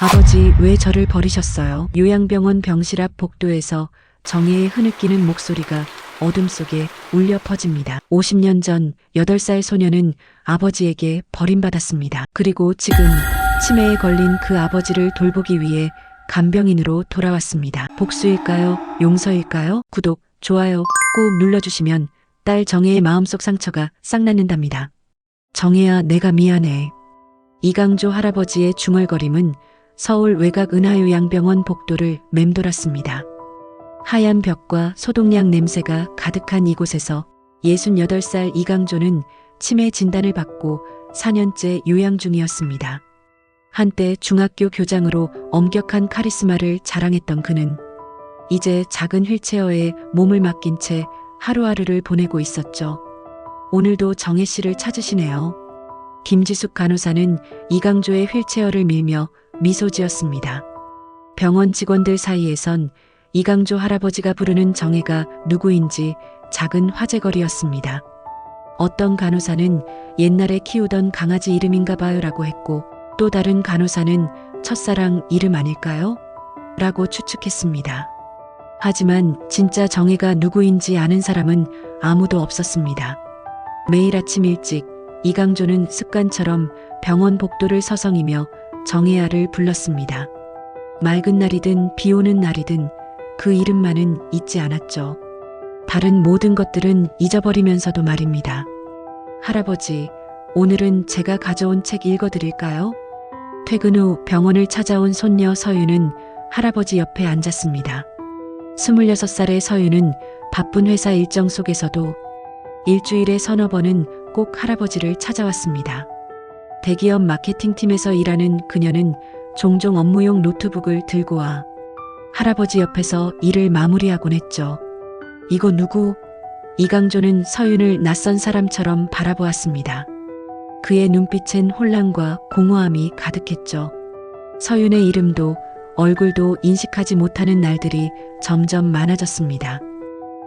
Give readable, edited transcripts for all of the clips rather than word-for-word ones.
아버지, 왜 저를 버리셨어요? 요양병원 병실 앞 복도에서 정혜의 흐느끼는 목소리가 어둠 속에 울려 퍼집니다. 50년 전 8살 소녀는 아버지에게 버림받았습니다. 그리고 지금 치매에 걸린 그 아버지를 돌보기 위해 간병인으로 돌아왔습니다. 복수일까요? 용서일까요? 구독, 좋아요 꼭 눌러주시면 딸 정혜의 마음속 상처가 싹 낫는답니다. 정혜야, 내가 미안해. 이강조 할아버지의 중얼거림은 서울 외곽 은하요양병원 복도를 맴돌았습니다. 하얀 벽과 소독약 냄새가 가득한 이곳에서 68살 이강조는 치매 진단을 받고 4년째 요양 중이었습니다. 한때 중학교 교장으로 엄격한 카리스마를 자랑했던 그는 이제 작은 휠체어에 몸을 맡긴 채 하루하루를 보내고 있었죠. 오늘도 정혜 씨를 찾으시네요. 김지숙 간호사는 이강조의 휠체어를 밀며 미소 지었습니다. 병원 직원들 사이에선 이강조 할아버지가 부르는 정혜가 누구인지 작은 화제거리였습니다. 어떤 간호사는 옛날에 키우던 강아지 이름인가 봐요라고 했고, 또 다른 간호사는 첫사랑 이름 아닐까요? 라고 추측했습니다. 하지만 진짜 정혜가 누구인지 아는 사람은 아무도 없었습니다. 매일 아침 일찍 이강조는 습관처럼 병원 복도를 서성이며 정혜야를 불렀습니다. 맑은 날이든 비 오는 날이든 그 이름만은 잊지 않았죠. 다른 모든 것들은 잊어버리면서도 말입니다. 할아버지, 오늘은 제가 가져온 책 읽어드릴까요? 퇴근 후 병원을 찾아온 손녀 서유는 할아버지 옆에 앉았습니다. 26살의 서유는 바쁜 회사 일정 속에서도 일주일에 서너 번은 꼭 할아버지를 찾아왔습니다. 대기업 마케팅팀에서 일하는 그녀는 종종 업무용 노트북을 들고 와 할아버지 옆에서 일을 마무리하곤 했죠. 이거 누구? 이강조는 서윤을 낯선 사람처럼 바라보았습니다. 그의 눈빛엔 혼란과 공허함이 가득했죠. 서윤의 이름도 얼굴도 인식하지 못하는 날들이 점점 많아졌습니다.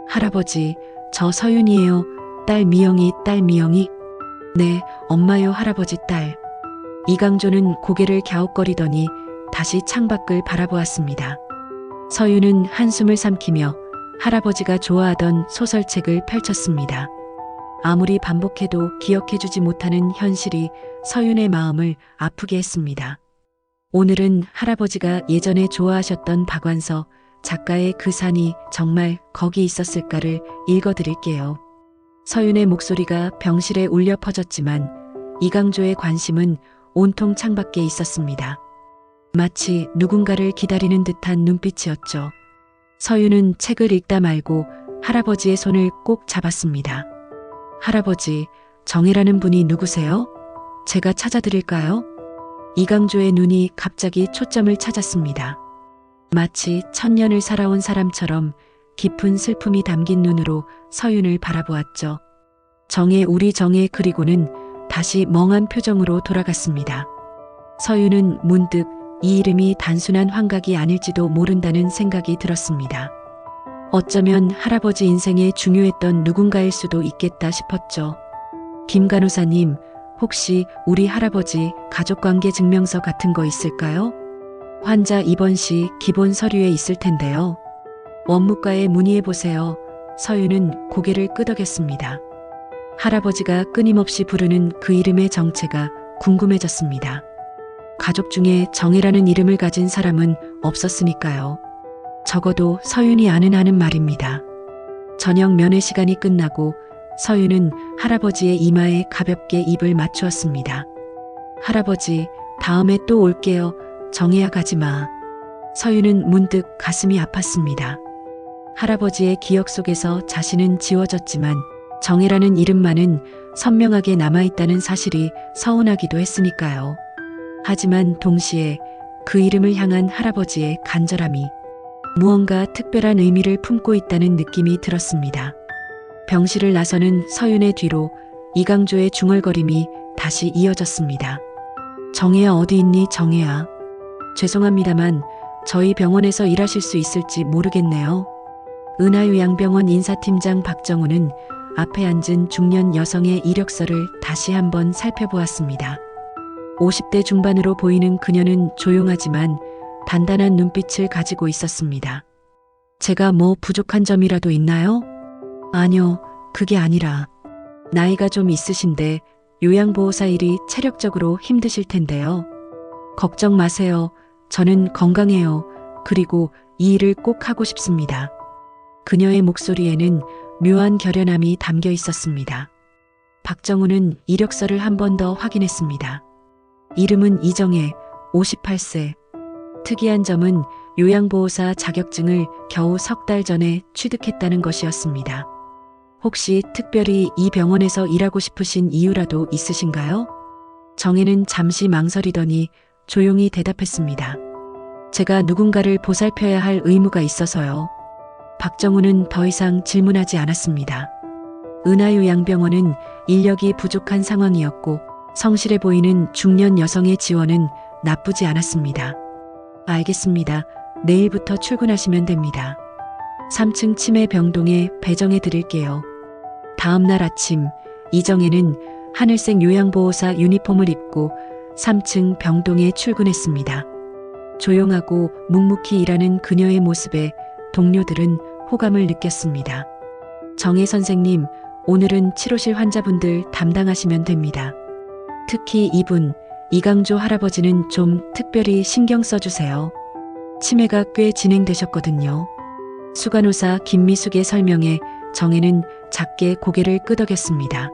할아버지, 저 서윤이에요. 딸 미영이, 딸 미영이. 네, 엄마요 할아버지 딸. 이강조는 고개를 갸웃거리더니 다시 창밖을 바라보았습니다. 서윤은 한숨을 삼키며 할아버지가 좋아하던 소설책을 펼쳤습니다. 아무리 반복해도 기억해주지 못하는 현실이 서윤의 마음을 아프게 했습니다. 오늘은 할아버지가 예전에 좋아하셨던 박완서 작가의 그 산이 정말 거기 있었을까를 읽어드릴게요. 서윤의 목소리가 병실에 울려 퍼졌지만 이강조의 관심은 온통 창밖에 있었습니다. 마치 누군가를 기다리는 듯한 눈빛이었죠. 서윤은 책을 읽다 말고 할아버지의 손을 꼭 잡았습니다. 할아버지, 정혜라는 분이 누구세요? 제가 찾아드릴까요? 이강조의 눈이 갑자기 초점을 찾았습니다. 마치 천년을 살아온 사람처럼 깊은 슬픔이 담긴 눈으로 서윤을 바라보았죠. 정혜, 우리 정혜. 그리고는 다시 멍한 표정으로 돌아갔습니다. 서윤은 문득 이 이름이 단순한 환각이 아닐지도 모른다는 생각이 들었습니다. 어쩌면 할아버지 인생에 중요했던 누군가일 수도 있겠다 싶었죠. 김 간호사님, 혹시 우리 할아버지 가족관계 증명서 같은 거 있을까요? 환자 입원 시 기본 서류에 있을 텐데요. 원무과에 문의해보세요. 서윤은 고개를 끄덕였습니다. 할아버지가 끊임없이 부르는 그 이름의 정체가 궁금해졌습니다. 가족 중에 정혜라는 이름을 가진 사람은 없었으니까요. 적어도 서윤이 아는 말입니다. 저녁 면회 시간이 끝나고 서윤은 할아버지의 이마에 가볍게 입을 맞추었습니다. 할아버지, 다음에 또 올게요. 정혜야, 가지마. 서윤은 문득 가슴이 아팠습니다. 할아버지의 기억 속에서 자신은 지워졌지만 정혜라는 이름만은 선명하게 남아있다는 사실이 서운하기도 했으니까요. 하지만 동시에 그 이름을 향한 할아버지의 간절함이 무언가 특별한 의미를 품고 있다는 느낌이 들었습니다. 병실을 나서는 서윤의 뒤로 이강조의 중얼거림이 다시 이어졌습니다. 정혜야, 어디 있니? 정혜야. 죄송합니다만 저희 병원에서 일하실 수 있을지 모르겠네요. 은하요양병원 인사팀장 박정우는 앞에 앉은 중년 여성의 이력서를 다시 한번 살펴보았습니다. 50대 중반으로 보이는 그녀는 조용하지만 단단한 눈빛을 가지고 있었습니다. 제가 뭐 부족한 점이라도 있나요? 아니요, 그게 아니라 나이가 좀 있으신데 요양보호사 일이 체력적으로 힘드실 텐데요. 걱정 마세요. 저는 건강해요. 그리고 이 일을 꼭 하고 싶습니다. 그녀의 목소리에는 묘한 결연함이 담겨 있었습니다. 박정우는 이력서를 한 번 더 확인했습니다. 이름은 이정혜, 58세. 특이한 점은 요양보호사 자격증을 겨우 3달 전에 취득했다는 것이었습니다. 혹시 특별히 이 병원에서 일하고 싶으신 이유라도 있으신가요? 정혜는 잠시 망설이더니 조용히 대답했습니다. 제가 누군가를 보살펴야 할 의무가 있어서요. 박정우는 더 이상 질문하지 않았습니다. 은하요양병원은 인력이 부족한 상황이었고 성실해 보이는 중년 여성의 지원은 나쁘지 않았습니다. 알겠습니다. 내일부터 출근하시면 됩니다. 3층 치매 병동에 배정해 드릴게요. 다음 날 아침 이정혜는 하늘색 요양보호사 유니폼을 입고 3층 병동에 출근했습니다. 조용하고 묵묵히 일하는 그녀의 모습에 동료들은 호감을 느꼈습니다. 정혜 선생님, 오늘은 치료실 환자분들 담당하시면 됩니다. 특히 이분, 이강조 할아버지는 좀 특별히 신경 써주세요. 치매가 꽤 진행되셨거든요. 수간호사 김미숙의 설명에 정혜는 작게 고개를 끄덕였습니다.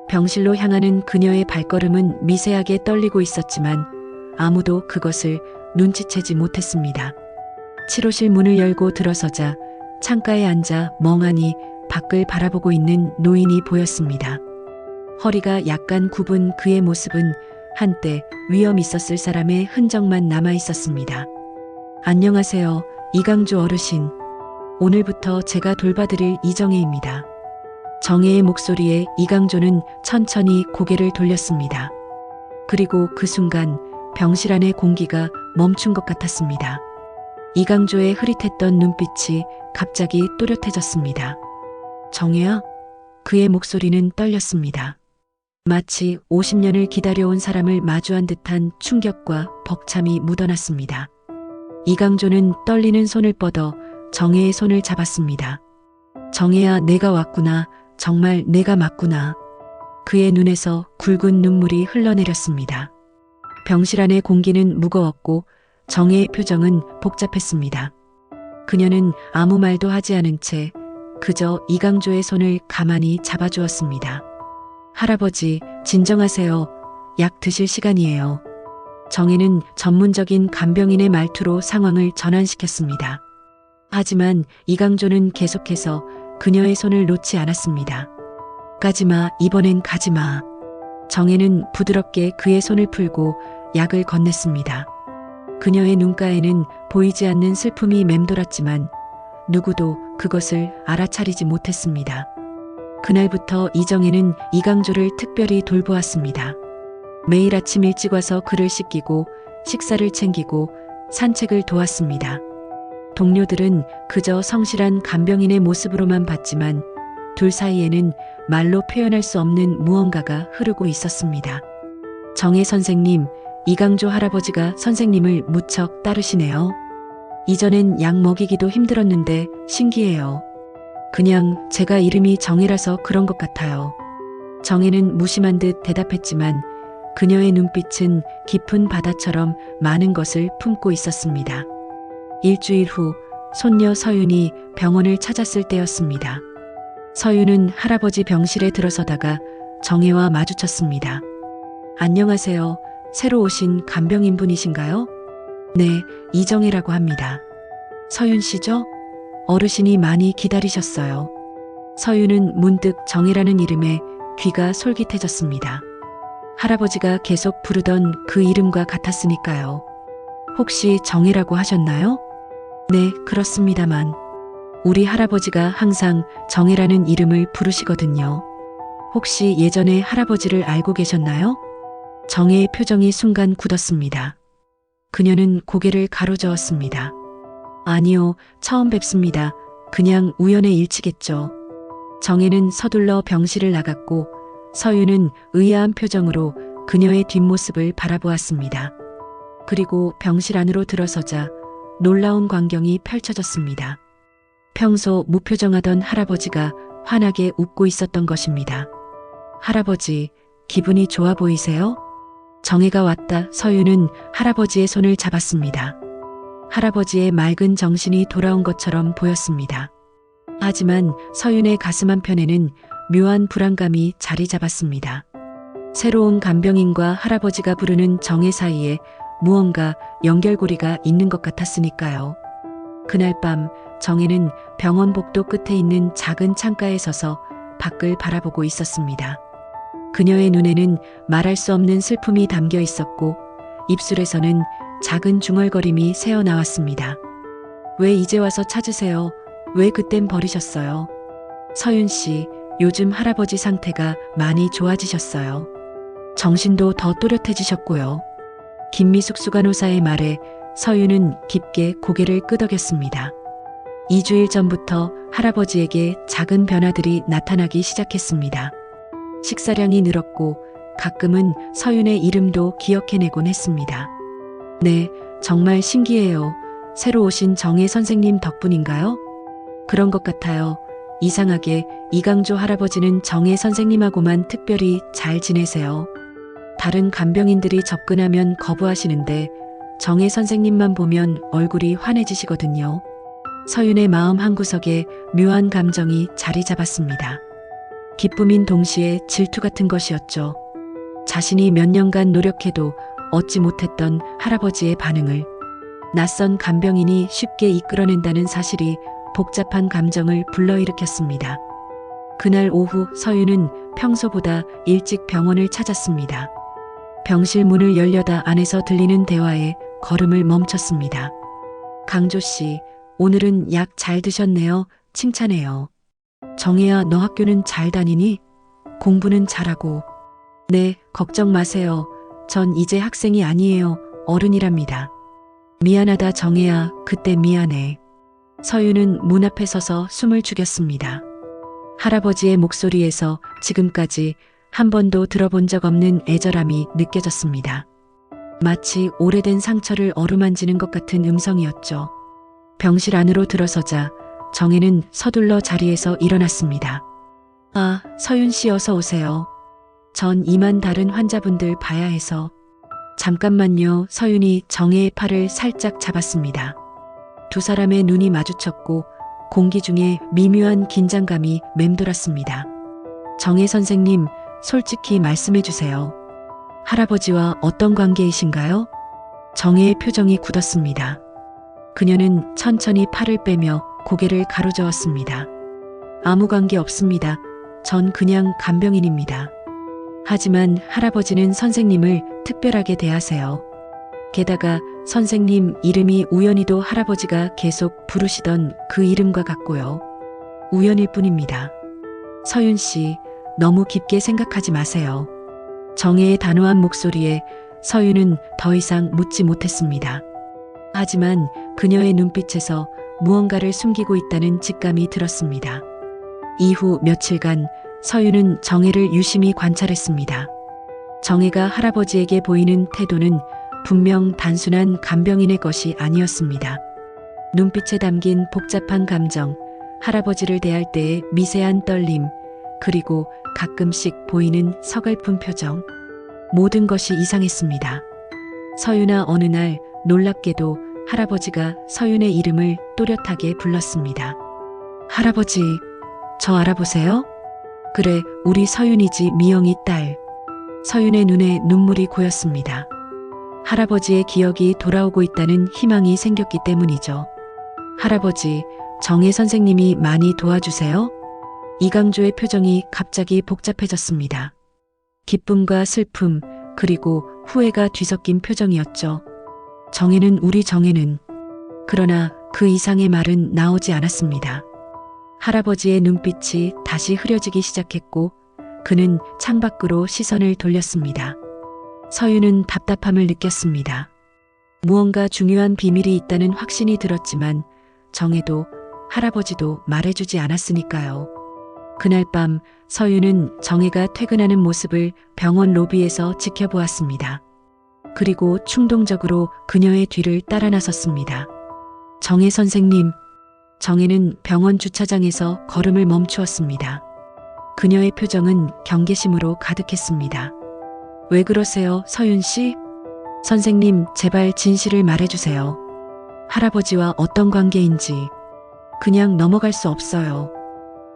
병실로 향하는 그녀의 발걸음은 미세하게 떨리고 있었지만 아무도 그것을 눈치채지 못했습니다. 치료실 문을 열고 들어서자 창가에 앉아 멍하니 밖을 바라보고 있는 노인이 보였습니다. 허리가 약간 굽은 그의 모습은 한때 위험 있었을 사람의 흔적만 남아 있었습니다. 안녕하세요, 이강조 어르신. 오늘부터 제가 돌봐드릴 이정혜입니다. 정혜의 목소리에 이강조는 천천히 고개를 돌렸습니다. 그리고 그 순간 병실 안의 공기가 멈춘 것 같았습니다. 이강조의 흐릿했던 눈빛이 갑자기 또렷해졌습니다. 정혜야? 그의 목소리는 떨렸습니다. 마치 50년을 기다려온 사람을 마주한 듯한 충격과 벅참이 묻어났습니다. 이강조는 떨리는 손을 뻗어 정혜의 손을 잡았습니다. 정혜야, 내가 왔구나. 정말 내가 맞구나. 그의 눈에서 굵은 눈물이 흘러내렸습니다. 병실 안의 공기는 무거웠고 정혜의 표정은 복잡했습니다. 그녀는 아무 말도 하지 않은 채 그저 이강조의 손을 가만히 잡아주었습니다. 할아버지, 진정하세요. 약 드실 시간이에요. 정혜는 전문적인 간병인의 말투로 상황을 전환시켰습니다. 하지만 이강조는 계속해서 그녀의 손을 놓지 않았습니다. 가지마, 이번엔 가지마. 정혜는 부드럽게 그의 손을 풀고 약을 건넸습니다. 그녀의 눈가에는 보이지 않는 슬픔이 맴돌았지만 누구도 그것을 알아차리지 못했습니다. 그날부터 이정혜는 이강조를 특별히 돌보았습니다. 매일 아침 일찍 와서 그를 씻기고 식사를 챙기고 산책을 도왔습니다. 동료들은 그저 성실한 간병인의 모습으로만 봤지만 둘 사이에는 말로 표현할 수 없는 무언가가 흐르고 있었습니다. 정혜 선생님, 이강조 할아버지가 선생님을 무척 따르시네요. 이전엔 약 먹이기도 힘들었는데 신기해요. 그냥 제가 이름이 정혜라서 그런 것 같아요. 정혜는 무심한 듯 대답했지만 그녀의 눈빛은 깊은 바다처럼 많은 것을 품고 있었습니다. 일주일 후 손녀 서윤이 병원을 찾았을 때였습니다. 서윤은 할아버지 병실에 들어서다가 정혜와 마주쳤습니다. 안녕하세요. 새로 오신 간병인분이신가요? 네, 이정혜라고 합니다. 서윤 씨죠? 어르신이 많이 기다리셨어요. 서윤은 문득 정혜라는 이름에 귀가 솔깃해졌습니다. 할아버지가 계속 부르던 그 이름과 같았으니까요. 혹시 정혜라고 하셨나요? 네, 그렇습니다만 우리 할아버지가 항상 정혜라는 이름을 부르시거든요. 혹시 예전에 할아버지를 알고 계셨나요? 정혜의 표정이 순간 굳었습니다. 그녀는 고개를 가로저었습니다. 아니요, 처음 뵙습니다. 그냥 우연의 일치겠죠. 정혜는 서둘러 병실을 나갔고 서윤은 의아한 표정으로 그녀의 뒷모습을 바라보았습니다. 그리고 병실 안으로 들어서자 놀라운 광경이 펼쳐졌습니다. 평소 무표정하던 할아버지가 환하게 웃고 있었던 것입니다. 할아버지, 기분이 좋아 보이세요? 정혜가 왔다. 서윤은 할아버지의 손을 잡았습니다. 할아버지의 맑은 정신이 돌아온 것처럼 보였습니다. 하지만 서윤의 가슴 한편에는 묘한 불안감이 자리 잡았습니다. 새로운 간병인과 할아버지가 부르는 정혜 사이에 무언가 연결고리가 있는 것 같았으니까요. 그날 밤 정혜는 병원 복도 끝에 있는 작은 창가에 서서 밖을 바라보고 있었습니다. 그녀의 눈에는 말할 수 없는 슬픔이 담겨 있었고 입술에서는 작은 중얼거림이 새어나왔습니다. 왜 이제 와서 찾으세요? 왜 그땐 버리셨어요? 서윤 씨, 요즘 할아버지 상태가 많이 좋아지셨어요. 정신도 더 또렷해지셨고요. 김미숙 수간호사의 말에 서윤은 깊게 고개를 끄덕였습니다. 2주일 전부터 할아버지에게 작은 변화들이 나타나기 시작했습니다. 식사량이 늘었고 가끔은 서윤의 이름도 기억해내곤 했습니다. 네, 정말 신기해요. 새로 오신 정혜 선생님 덕분인가요? 그런 것 같아요. 이상하게 이강조 할아버지는 정혜 선생님하고만 특별히 잘 지내세요. 다른 간병인들이 접근하면 거부하시는데 정혜 선생님만 보면 얼굴이 환해지시거든요. 서윤의 마음 한구석에 묘한 감정이 자리 잡았습니다. 기쁨인 동시에 질투 같은 것이었죠. 자신이 몇 년간 노력해도 얻지 못했던 할아버지의 반응을 낯선 간병인이 쉽게 이끌어낸다는 사실이 복잡한 감정을 불러일으켰습니다. 그날 오후 서윤은 평소보다 일찍 병원을 찾았습니다. 병실 문을 열려다 안에서 들리는 대화에 걸음을 멈췄습니다. 강조 씨, 오늘은 약 잘 드셨네요. 칭찬해요. 정혜야, 너 학교는 잘 다니니? 공부는 잘하고. 네, 걱정 마세요. 전 이제 학생이 아니에요. 어른이랍니다. 미안하다 정혜야, 그때 미안해. 서윤은 문 앞에 서서 숨을 죽였습니다. 할아버지의 목소리에서 지금까지 한 번도 들어본 적 없는 애절함이 느껴졌습니다. 마치 오래된 상처를 어루만지는 것 같은 음성이었죠. 병실 안으로 들어서자 정혜는 서둘러 자리에서 일어났습니다. 아, 서윤 씨 어서 오세요. 전 이만 다른 환자분들 봐야 해서. 잠깐만요. 서윤이 정혜의 팔을 살짝 잡았습니다. 두 사람의 눈이 마주쳤고 공기 중에 미묘한 긴장감이 맴돌았습니다. 정혜 선생님, 솔직히 말씀해 주세요. 할아버지와 어떤 관계이신가요? 정혜의 표정이 굳었습니다. 그녀는 천천히 팔을 빼며 고개를 가로저었습니다. 아무 관계 없습니다. 전 그냥 간병인입니다. 하지만 할아버지는 선생님을 특별하게 대하세요. 게다가 선생님 이름이 우연히도 할아버지가 계속 부르시던 그 이름과 같고요. 우연일 뿐입니다. 서윤 씨, 너무 깊게 생각하지 마세요. 정혜의 단호한 목소리에 서윤은 더 이상 묻지 못했습니다. 하지만 그녀의 눈빛에서 무언가를 숨기고 있다는 직감이 들었습니다. 이후 며칠간 서윤은 정혜를 유심히 관찰했습니다. 정혜가 할아버지에게 보이는 태도는 분명 단순한 간병인의 것이 아니었습니다. 눈빛에 담긴 복잡한 감정, 할아버지를 대할 때의 미세한 떨림, 그리고 가끔씩 보이는 서글픈 표정. 모든 것이 이상했습니다. 서윤아, 어느 날 놀랍게도 할아버지가 서윤의 이름을 또렷하게 불렀습니다. 할아버지, 저 알아보세요? 그래, 우리 서윤이지, 미영이 딸. 서윤의 눈에 눈물이 고였습니다. 할아버지의 기억이 돌아오고 있다는 희망이 생겼기 때문이죠. 할아버지, 정혜 선생님이 많이 도와주세요? 이강조의 표정이 갑자기 복잡해졌습니다. 기쁨과 슬픔, 그리고 후회가 뒤섞인 표정이었죠. 정혜는, 우리 정혜는. 그러나 그 이상의 말은 나오지 않았습니다. 할아버지의 눈빛이 다시 흐려지기 시작했고 그는 창밖으로 시선을 돌렸습니다. 서윤은 답답함을 느꼈습니다. 무언가 중요한 비밀이 있다는 확신이 들었지만 정혜도 할아버지도 말해주지 않았으니까요. 그날 밤 서윤은 정혜가 퇴근하는 모습을 병원 로비에서 지켜보았습니다. 그리고 충동적으로 그녀의 뒤를 따라 나섰습니다. 정혜 선생님. 정혜는 병원 주차장에서 걸음을 멈추었습니다. 그녀의 표정은 경계심으로 가득했습니다. 왜 그러세요, 서윤 씨? 선생님, 제발 진실을 말해주세요. 할아버지와 어떤 관계인지. 그냥 넘어갈 수 없어요.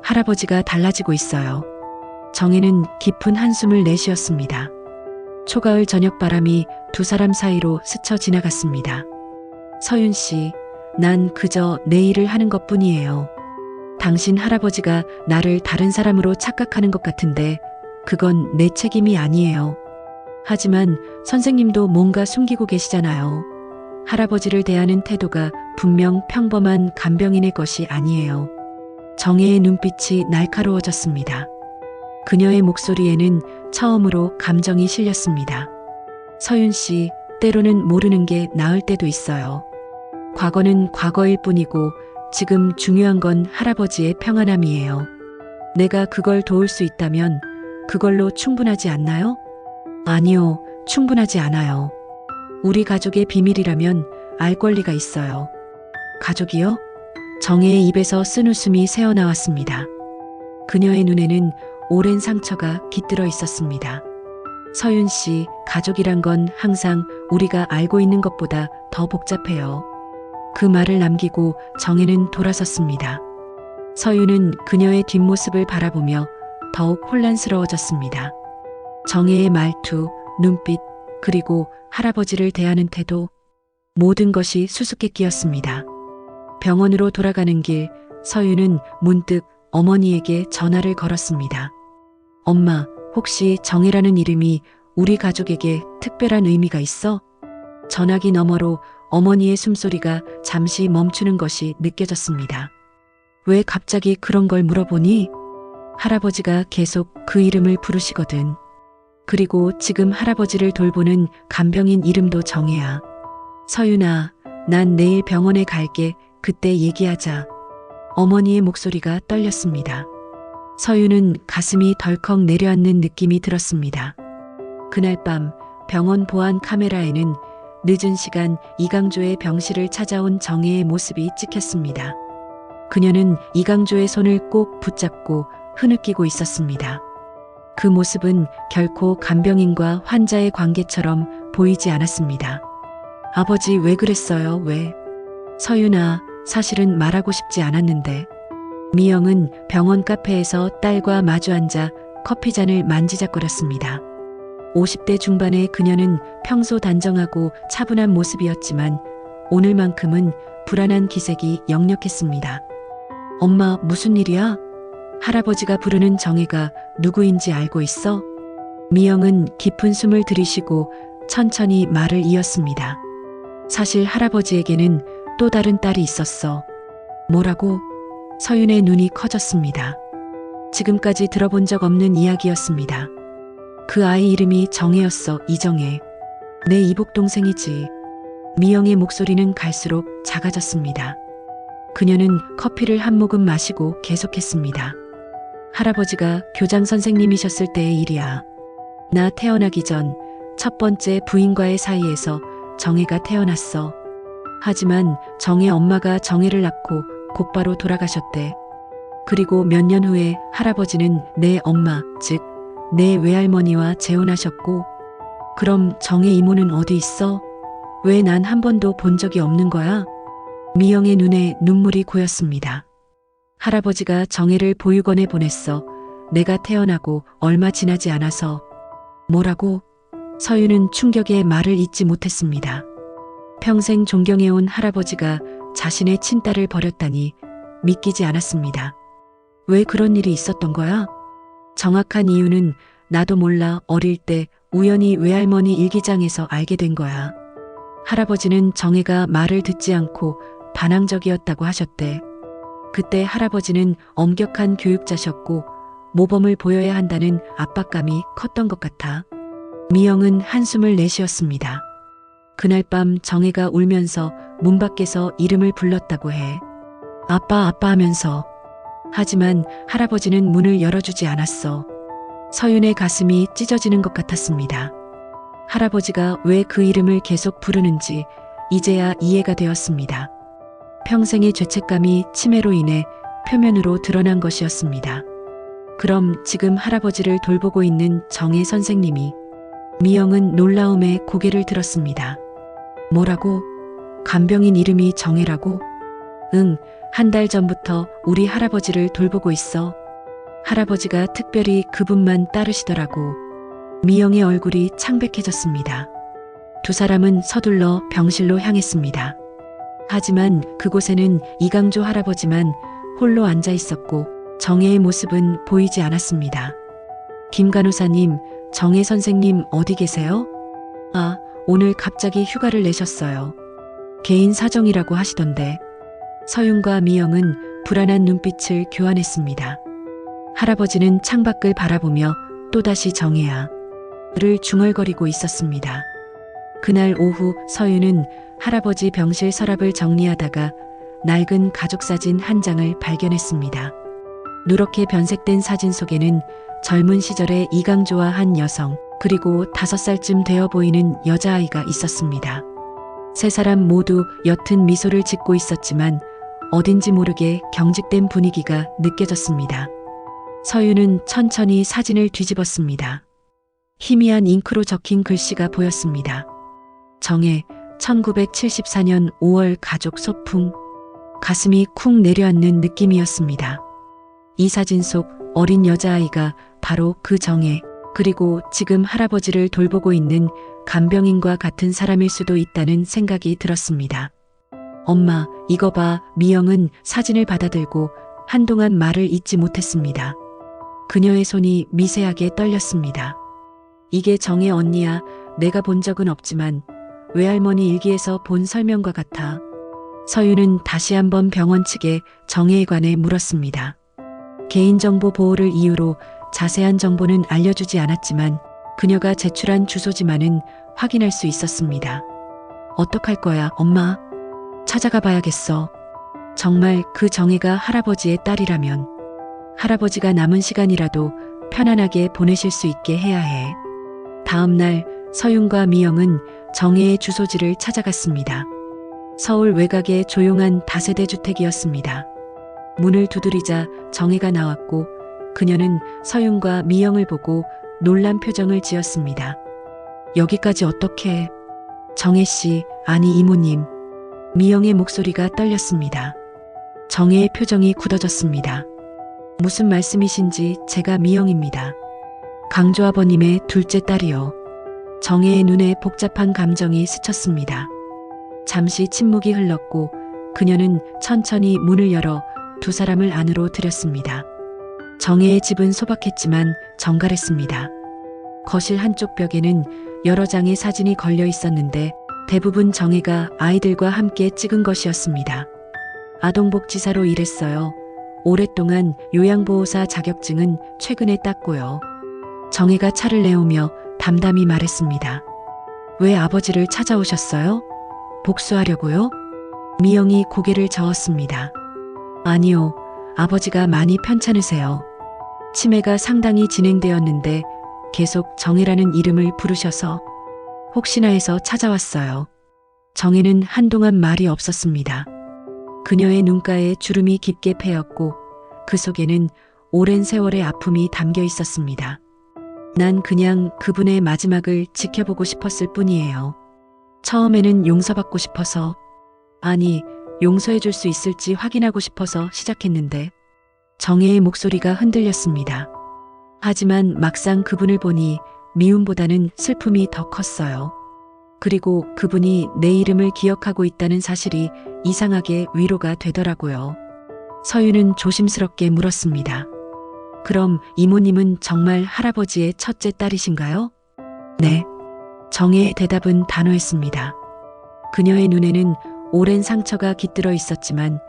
할아버지가 달라지고 있어요. 정혜는 깊은 한숨을 내쉬었습니다. 초가을 저녁 바람이 두 사람 사이로 스쳐 지나갔습니다. 서윤 씨, 난 그저 내 일을 하는 것뿐이에요. 당신 할아버지가 나를 다른 사람으로 착각하는 것 같은데 그건 내 책임이 아니에요. 하지만 선생님도 뭔가 숨기고 계시잖아요. 할아버지를 대하는 태도가 분명 평범한 간병인의 것이 아니에요. 정혜의 눈빛이 날카로워졌습니다. 그녀의 목소리에는 처음으로 감정이 실렸습니다. 서윤 씨, 때로는 모르는 게 나을 때도 있어요. 과거는 과거일 뿐이고 지금 중요한 건 할아버지의 평안함이에요. 내가 그걸 도울 수 있다면 그걸로 충분하지 않나요? 아니요, 충분하지 않아요. 우리 가족의 비밀이라면 알 권리가 있어요. 가족이요? 정혜의 입에서 쓴웃음이 새어나왔습니다. 그녀의 눈에는 오랜 상처가 깃들어 있었습니다. 서윤 씨, 가족이란 건 항상 우리가 알고 있는 것보다 더 복잡해요. 그 말을 남기고 정혜는 돌아섰습니다. 서윤은 그녀의 뒷모습을 바라보며 더욱 혼란스러워졌습니다. 정혜의 말투, 눈빛, 그리고 할아버지를 대하는 태도, 모든 것이 수수께끼였습니다. 병원으로 돌아가는 길, 서윤은 문득 어머니에게 전화를 걸었습니다. 엄마, 혹시 정혜라는 이름이 우리 가족에게 특별한 의미가 있어? 전화기 너머로 어머니의 숨소리가 잠시 멈추는 것이 느껴졌습니다. 왜 갑자기 그런 걸 물어보니? 할아버지가 계속 그 이름을 부르시거든. 그리고 지금 할아버지를 돌보는 간병인 이름도 정혜야. 서윤아, 난 내일 병원에 갈게. 그때 얘기하자. 어머니의 목소리가 떨렸습니다. 서윤은 가슴이 덜컥 내려앉는 느낌이 들었습니다. 그날 밤 병원 보안 카메라에는 늦은 시간 이강조의 병실을 찾아온 정혜의 모습이 찍혔습니다. 그녀는 이강조의 손을 꼭 붙잡고 흐느끼고 있었습니다. 그 모습은 결코 간병인과 환자의 관계처럼 보이지 않았습니다. 아버지 왜 그랬어요? 왜? 서윤아, 사실은 말하고 싶지 않았는데. 미영은 병원 카페에서 딸과 마주 앉아 커피잔을 만지작거렸습니다. 50대 중반의 그녀는 평소 단정하고 차분한 모습이었지만 오늘만큼은 불안한 기색이 역력했습니다. 엄마, 무슨 일이야? 할아버지가 부르는 정혜가 누구인지 알고 있어? 미영은 깊은 숨을 들이쉬고 천천히 말을 이었습니다. 사실 할아버지에게는 또 다른 딸이 있었어. 뭐라고? 서윤의 눈이 커졌습니다. 지금까지 들어본 적 없는 이야기였습니다. 그 아이 이름이 정혜였어. 이정혜. 내 이복동생이지. 미영의 목소리는 갈수록 작아졌습니다. 그녀는 커피를 한 모금 마시고 계속했습니다. 할아버지가 교장 선생님이셨을 때의 일이야. 나 태어나기 전 첫 번째 부인과의 사이에서 정혜가 태어났어. 하지만 정혜 엄마가 정혜를 낳고 곧바로 돌아가셨대. 그리고 몇 년 후에 할아버지는 내 엄마, 즉 내 외할머니와 재혼하셨고, 그럼 정혜 이모는 어디 있어? 왜 난 한 번도 본 적이 없는 거야? 미영의 눈에 눈물이 고였습니다. 할아버지가 정혜를 보육원에 보냈어. 내가 태어나고 얼마 지나지 않아서. 뭐라고? 서윤은 충격에 말을 잇지 못했습니다. 평생 존경해온 할아버지가 자신의 친딸을 버렸다니 믿기지 않았습니다. 왜 그런 일이 있었던 거야? 정확한 이유는 나도 몰라. 어릴 때 우연히 외할머니 일기장에서 알게 된 거야. 할아버지는 정혜가 말을 듣지 않고 반항적이었다고 하셨대. 그때 할아버지는 엄격한 교육자셨고 모범을 보여야 한다는 압박감이 컸던 것 같아. 미영은 한숨을 내쉬었습니다. 그날 밤 정혜가 울면서 문 밖에서 이름을 불렀다고 해. 아빠, 아빠 하면서. 하지만 할아버지는 문을 열어주지 않았어. 서윤의 가슴이 찢어지는 것 같았습니다. 할아버지가 왜 그 이름을 계속 부르는지 이제야 이해가 되었습니다. 평생의 죄책감이 치매로 인해 표면으로 드러난 것이었습니다. 그럼 지금 할아버지를 돌보고 있는 정혜 선생님이. 미영은 놀라움에 고개를 들었습니다. 뭐라고? 간병인 이름이 정혜라고? 응, 한 달 전부터 우리 할아버지를 돌보고 있어. 할아버지가 특별히 그분만 따르시더라고. 미영의 얼굴이 창백해졌습니다. 두 사람은 서둘러 병실로 향했습니다. 하지만 그곳에는 이강조 할아버지만 홀로 앉아 있었고 정혜의 모습은 보이지 않았습니다. 김 간호사님, 정혜 선생님 어디 계세요? 아, 오늘 갑자기 휴가를 내셨어요. 개인 사정이라고 하시던데. 서윤과 미영은 불안한 눈빛을 교환했습니다. 할아버지는 창밖을 바라보며 또다시 정혜야를 중얼거리고 있었습니다. 그날 오후 서윤은 할아버지 병실 서랍을 정리하다가 낡은 가족사진 한 장을 발견했습니다. 누렇게 변색된 사진 속에는 젊은 시절의 이강조와 한 여성, 그리고 5살쯤 되어 보이는 여자아이가 있었습니다. 세 사람 모두 옅은 미소를 짓고 있었지만 어딘지 모르게 경직된 분위기가 느껴졌습니다. 서윤은 천천히 사진을 뒤집었습니다. 희미한 잉크로 적힌 글씨가 보였습니다. 정혜, 1974년 5월 가족 소풍. 가슴이 쿵 내려앉는 느낌이었습니다. 이 사진 속 어린 여자아이가 바로 그 정혜, 그리고 지금 할아버지를 돌보고 있는 간병인과 같은 사람일 수도 있다는 생각이 들었습니다. 엄마, 이거 봐. 미영은 사진을 받아들고 한동안 말을 잇지 못했습니다. 그녀의 손이 미세하게 떨렸습니다. 이게 정혜 언니야. 내가 본 적은 없지만 외할머니 일기에서 본 설명과 같아. 서윤은 다시 한번 병원 측에 정혜에 관해 물었습니다. 개인정보 보호를 이유로 자세한 정보는 알려주지 않았지만 그녀가 제출한 주소지만은 확인할 수 있었습니다. 어떡할 거야, 엄마? 찾아가 봐야겠어. 정말 그 정혜가 할아버지의 딸이라면 할아버지가 남은 시간이라도 편안하게 보내실 수 있게 해야 해. 다음 날 서윤과 미영은 정혜의 주소지를 찾아갔습니다. 서울 외곽의 조용한 다세대 주택이었습니다. 문을 두드리자 정혜가 나왔고 그녀는 서윤과 미영을 보고 놀란 표정을 지었습니다. 여기까지 어떻게? 정혜 씨, 아니 이모님. 미영의 목소리가 떨렸습니다. 정혜의 표정이 굳어졌습니다. 무슨 말씀이신지. 제가 미영입니다. 강조 아버님의 둘째 딸이요. 정혜의 눈에 복잡한 감정이 스쳤습니다. 잠시 침묵이 흘렀고 그녀는 천천히 문을 열어 두 사람을 안으로 들였습니다. 정혜의 집은 소박했지만 정갈했습니다. 거실 한쪽 벽에는 여러 장의 사진이 걸려 있었는데 대부분 정혜가 아이들과 함께 찍은 것이었습니다. 아동복지사로 일했어요. 오랫동안 요양보호사 자격증은 최근에 땄고요. 정혜가 차를 내오며 담담히 말했습니다. 왜 아버지를 찾아오셨어요? 복수하려고요? 미영이 고개를 저었습니다. 아니요, 아버지가 많이 편찮으세요. 치매가 상당히 진행되었는데 계속 정혜라는 이름을 부르셔서 혹시나 해서 찾아왔어요. 정혜는 한동안 말이 없었습니다. 그녀의 눈가에 주름이 깊게 패였고 그 속에는 오랜 세월의 아픔이 담겨 있었습니다. 난 그냥 그분의 마지막을 지켜보고 싶었을 뿐이에요. 처음에는 용서받고 싶어서, 아니, 용서해 줄 수 있을지 확인하고 싶어서 시작했는데 정혜의 목소리가 흔들렸습니다. 하지만 막상 그분을 보니 미움보다는 슬픔이 더 컸어요. 그리고 그분이 내 이름을 기억하고 있다는 사실이 이상하게 위로가 되더라고요. 서윤은 조심스럽게 물었습니다. 그럼 이모님은 정말 할아버지의 첫째 딸이신가요? 네. 정혜의 대답은 단호했습니다. 그녀의 눈에는 오랜 상처가 깃들어 있었지만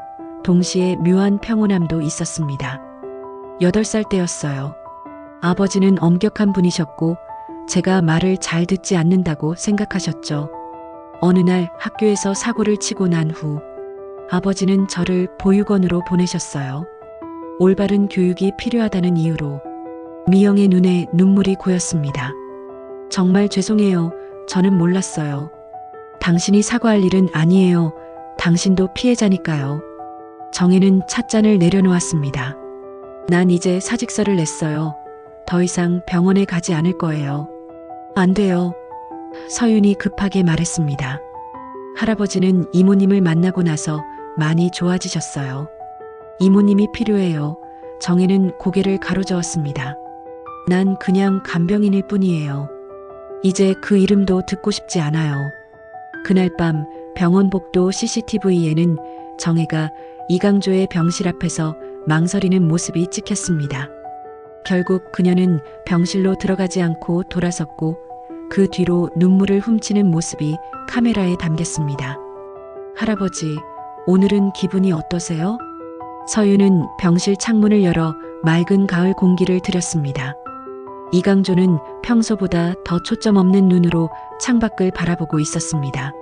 동시에 묘한 평온함도 있었습니다. 8살 때였어요. 아버지는 엄격한 분이셨고 제가 말을 잘 듣지 않는다고 생각하셨죠. 어느 날 학교에서 사고를 치고 난 후 아버지는 저를 보육원으로 보내셨어요. 올바른 교육이 필요하다는 이유로 미영의 눈에 눈물이 고였습니다. 정말 죄송해요. 저는 몰랐어요. 당신이 사과할 일은 아니에요. 당신도 피해자니까요. 정혜는 찻잔을 내려놓았습니다. 난 이제 사직서를 냈어요. 더 이상 병원에 가지 않을 거예요. 안 돼요. 서윤이 급하게 말했습니다. 할아버지는 이모님을 만나고 나서 많이 좋아지셨어요. 이모님이 필요해요. 정혜는 고개를 가로저었습니다. 난 그냥 간병인일 뿐이에요. 이제 그 이름도 듣고 싶지 않아요. 그날 밤 병원 복도 CCTV에는 정혜가 이강조의 병실 앞에서 망설이는 모습이 찍혔습니다. 결국 그녀는 병실로 들어가지 않고 돌아섰고 그 뒤로 눈물을 훔치는 모습이 카메라에 담겼습니다. 할아버지, 오늘은 기분이 어떠세요? 서윤은 병실 창문을 열어 맑은 가을 공기를 들였습니다. 이강조는 평소보다 더 초점 없는 눈으로 창밖을 바라보고 있었습니다.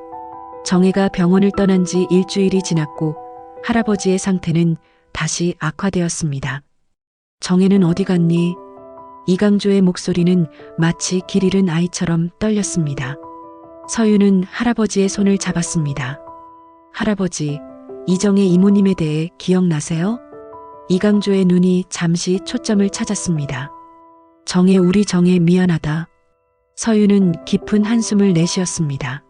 정혜가 병원을 떠난 지 일주일이 지났고 할아버지의 상태는 다시 악화되었습니다. 정혜는 어디 갔니? 이강조의 목소리는 마치 길 잃은 아이처럼 떨렸습니다. 서윤은 할아버지의 손을 잡았습니다. 할아버지, 이정의 이모님에 대해 기억나세요? 이강조의 눈이 잠시 초점을 찾았습니다. 정혜, 우리 정혜 미안하다. 서윤은 깊은 한숨을 내쉬었습니다.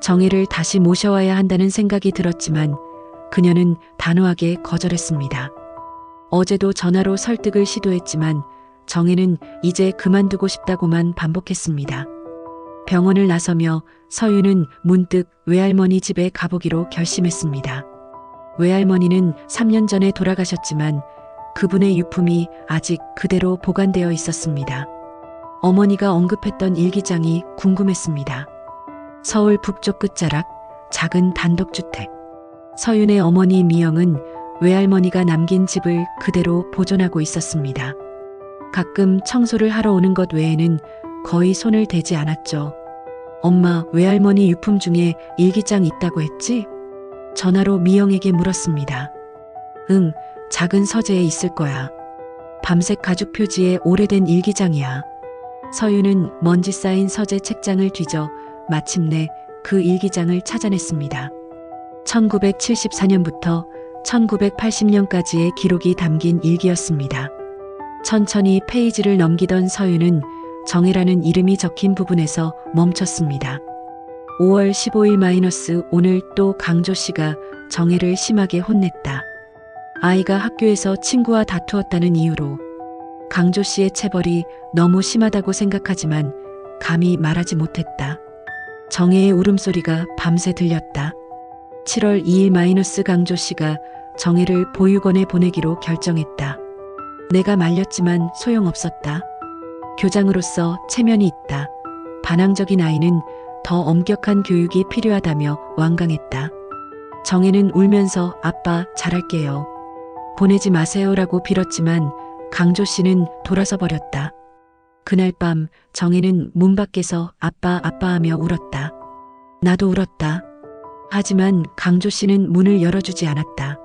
정혜를 다시 모셔와야 한다는 생각이 들었지만 그녀는 단호하게 거절했습니다. 어제도 전화로 설득을 시도했지만 정혜는 이제 그만두고 싶다고만 반복했습니다. 병원을 나서며 서윤은 문득 외할머니 집에 가보기로 결심했습니다. 외할머니는 3년 전에 돌아가셨지만 그분의 유품이 아직 그대로 보관되어 있었습니다. 어머니가 언급했던 일기장이 궁금했습니다. 서울 북쪽 끝자락, 작은 단독주택. 서윤의 어머니 미영은 외할머니가 남긴 집을 그대로 보존하고 있었습니다. 가끔 청소를 하러 오는 것 외에는 거의 손을 대지 않았죠. 엄마, 외할머니 유품 중에 일기장 있다고 했지? 전화로 미영에게 물었습니다. 응, 작은 서재에 있을 거야. 밤색 가죽 표지의 오래된 일기장이야. 서윤은 먼지 쌓인 서재 책장을 뒤져 마침내 그 일기장을 찾아냈습니다. 1974년부터 1980년까지의 기록이 담긴 일기였습니다. 천천히 페이지를 넘기던 서윤은 정혜라는 이름이 적힌 부분에서 멈췄습니다. 5월 15일- 오늘 또 강조 씨가 정혜를 심하게 혼냈다. 아이가 학교에서 친구와 다투었다는 이유로. 강조 씨의 체벌이 너무 심하다고 생각하지만 감히 말하지 못했다. 정혜의 울음소리가 밤새 들렸다. 7월 2일- 강조 씨가 정혜를 보육원에 보내기로 결정했다. 내가 말렸지만 소용없었다. 교장으로서 체면이 있다. 반항적인 아이는 더 엄격한 교육이 필요하다며 완강했다. 정혜는 울면서 아빠 잘할게요. 보내지 마세요라고 빌었지만 강조 씨는 돌아서 버렸다. 그날 밤 정혜는 문 밖에서 아빠 하며 울었다. 나도 울었다. 하지만 강조 씨는 문을 열어주지 않았다.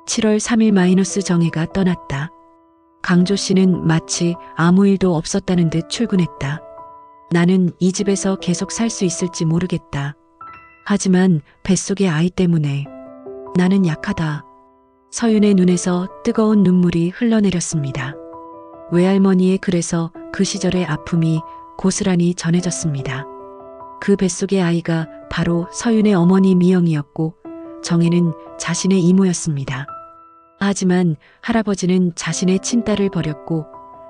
7월 3일- 정혜가 떠났다. 강조 씨는 마치 아무 일도 없었다는 듯 출근했다. 나는 이 집에서 계속 살 수 있을지 모르겠다. 하지만 뱃속의 아이 때문에 나는 약하다. 서윤의 눈에서 뜨거운 눈물이 흘러내렸습니다. 외할머니의 글에서 그 시절의 아픔이 고스란히 전해졌습니다. 그 뱃속의 아이가 바로 서윤의 어머니 미영이었고 정혜는 자신의 이모였습니다. 하지만 할아버지는 자신의 친딸을 버렸고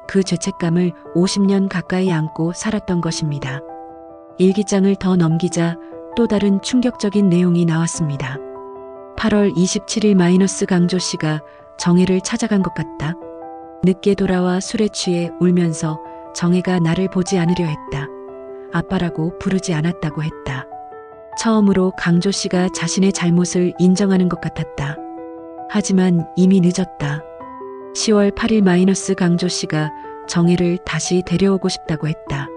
그 죄책감을 50년 가까이 안고 살았던 것입니다. 일기장을 더 넘기자 또 다른 충격적인 내용이 나왔습니다. 8월 27일- 강조 씨가 정혜를 찾아간 것 같다. 늦게 돌아와 술에 취해 울면서 정혜가 나를 보지 않으려 했다. 아빠라고 부르지 않았다고 했다. 처음으로 강조 씨가 자신의 잘못을 인정하는 것 같았다. 하지만 이미 늦었다. 10월 8일- 강조 씨가 정혜를 다시 데려오고 싶다고 했다.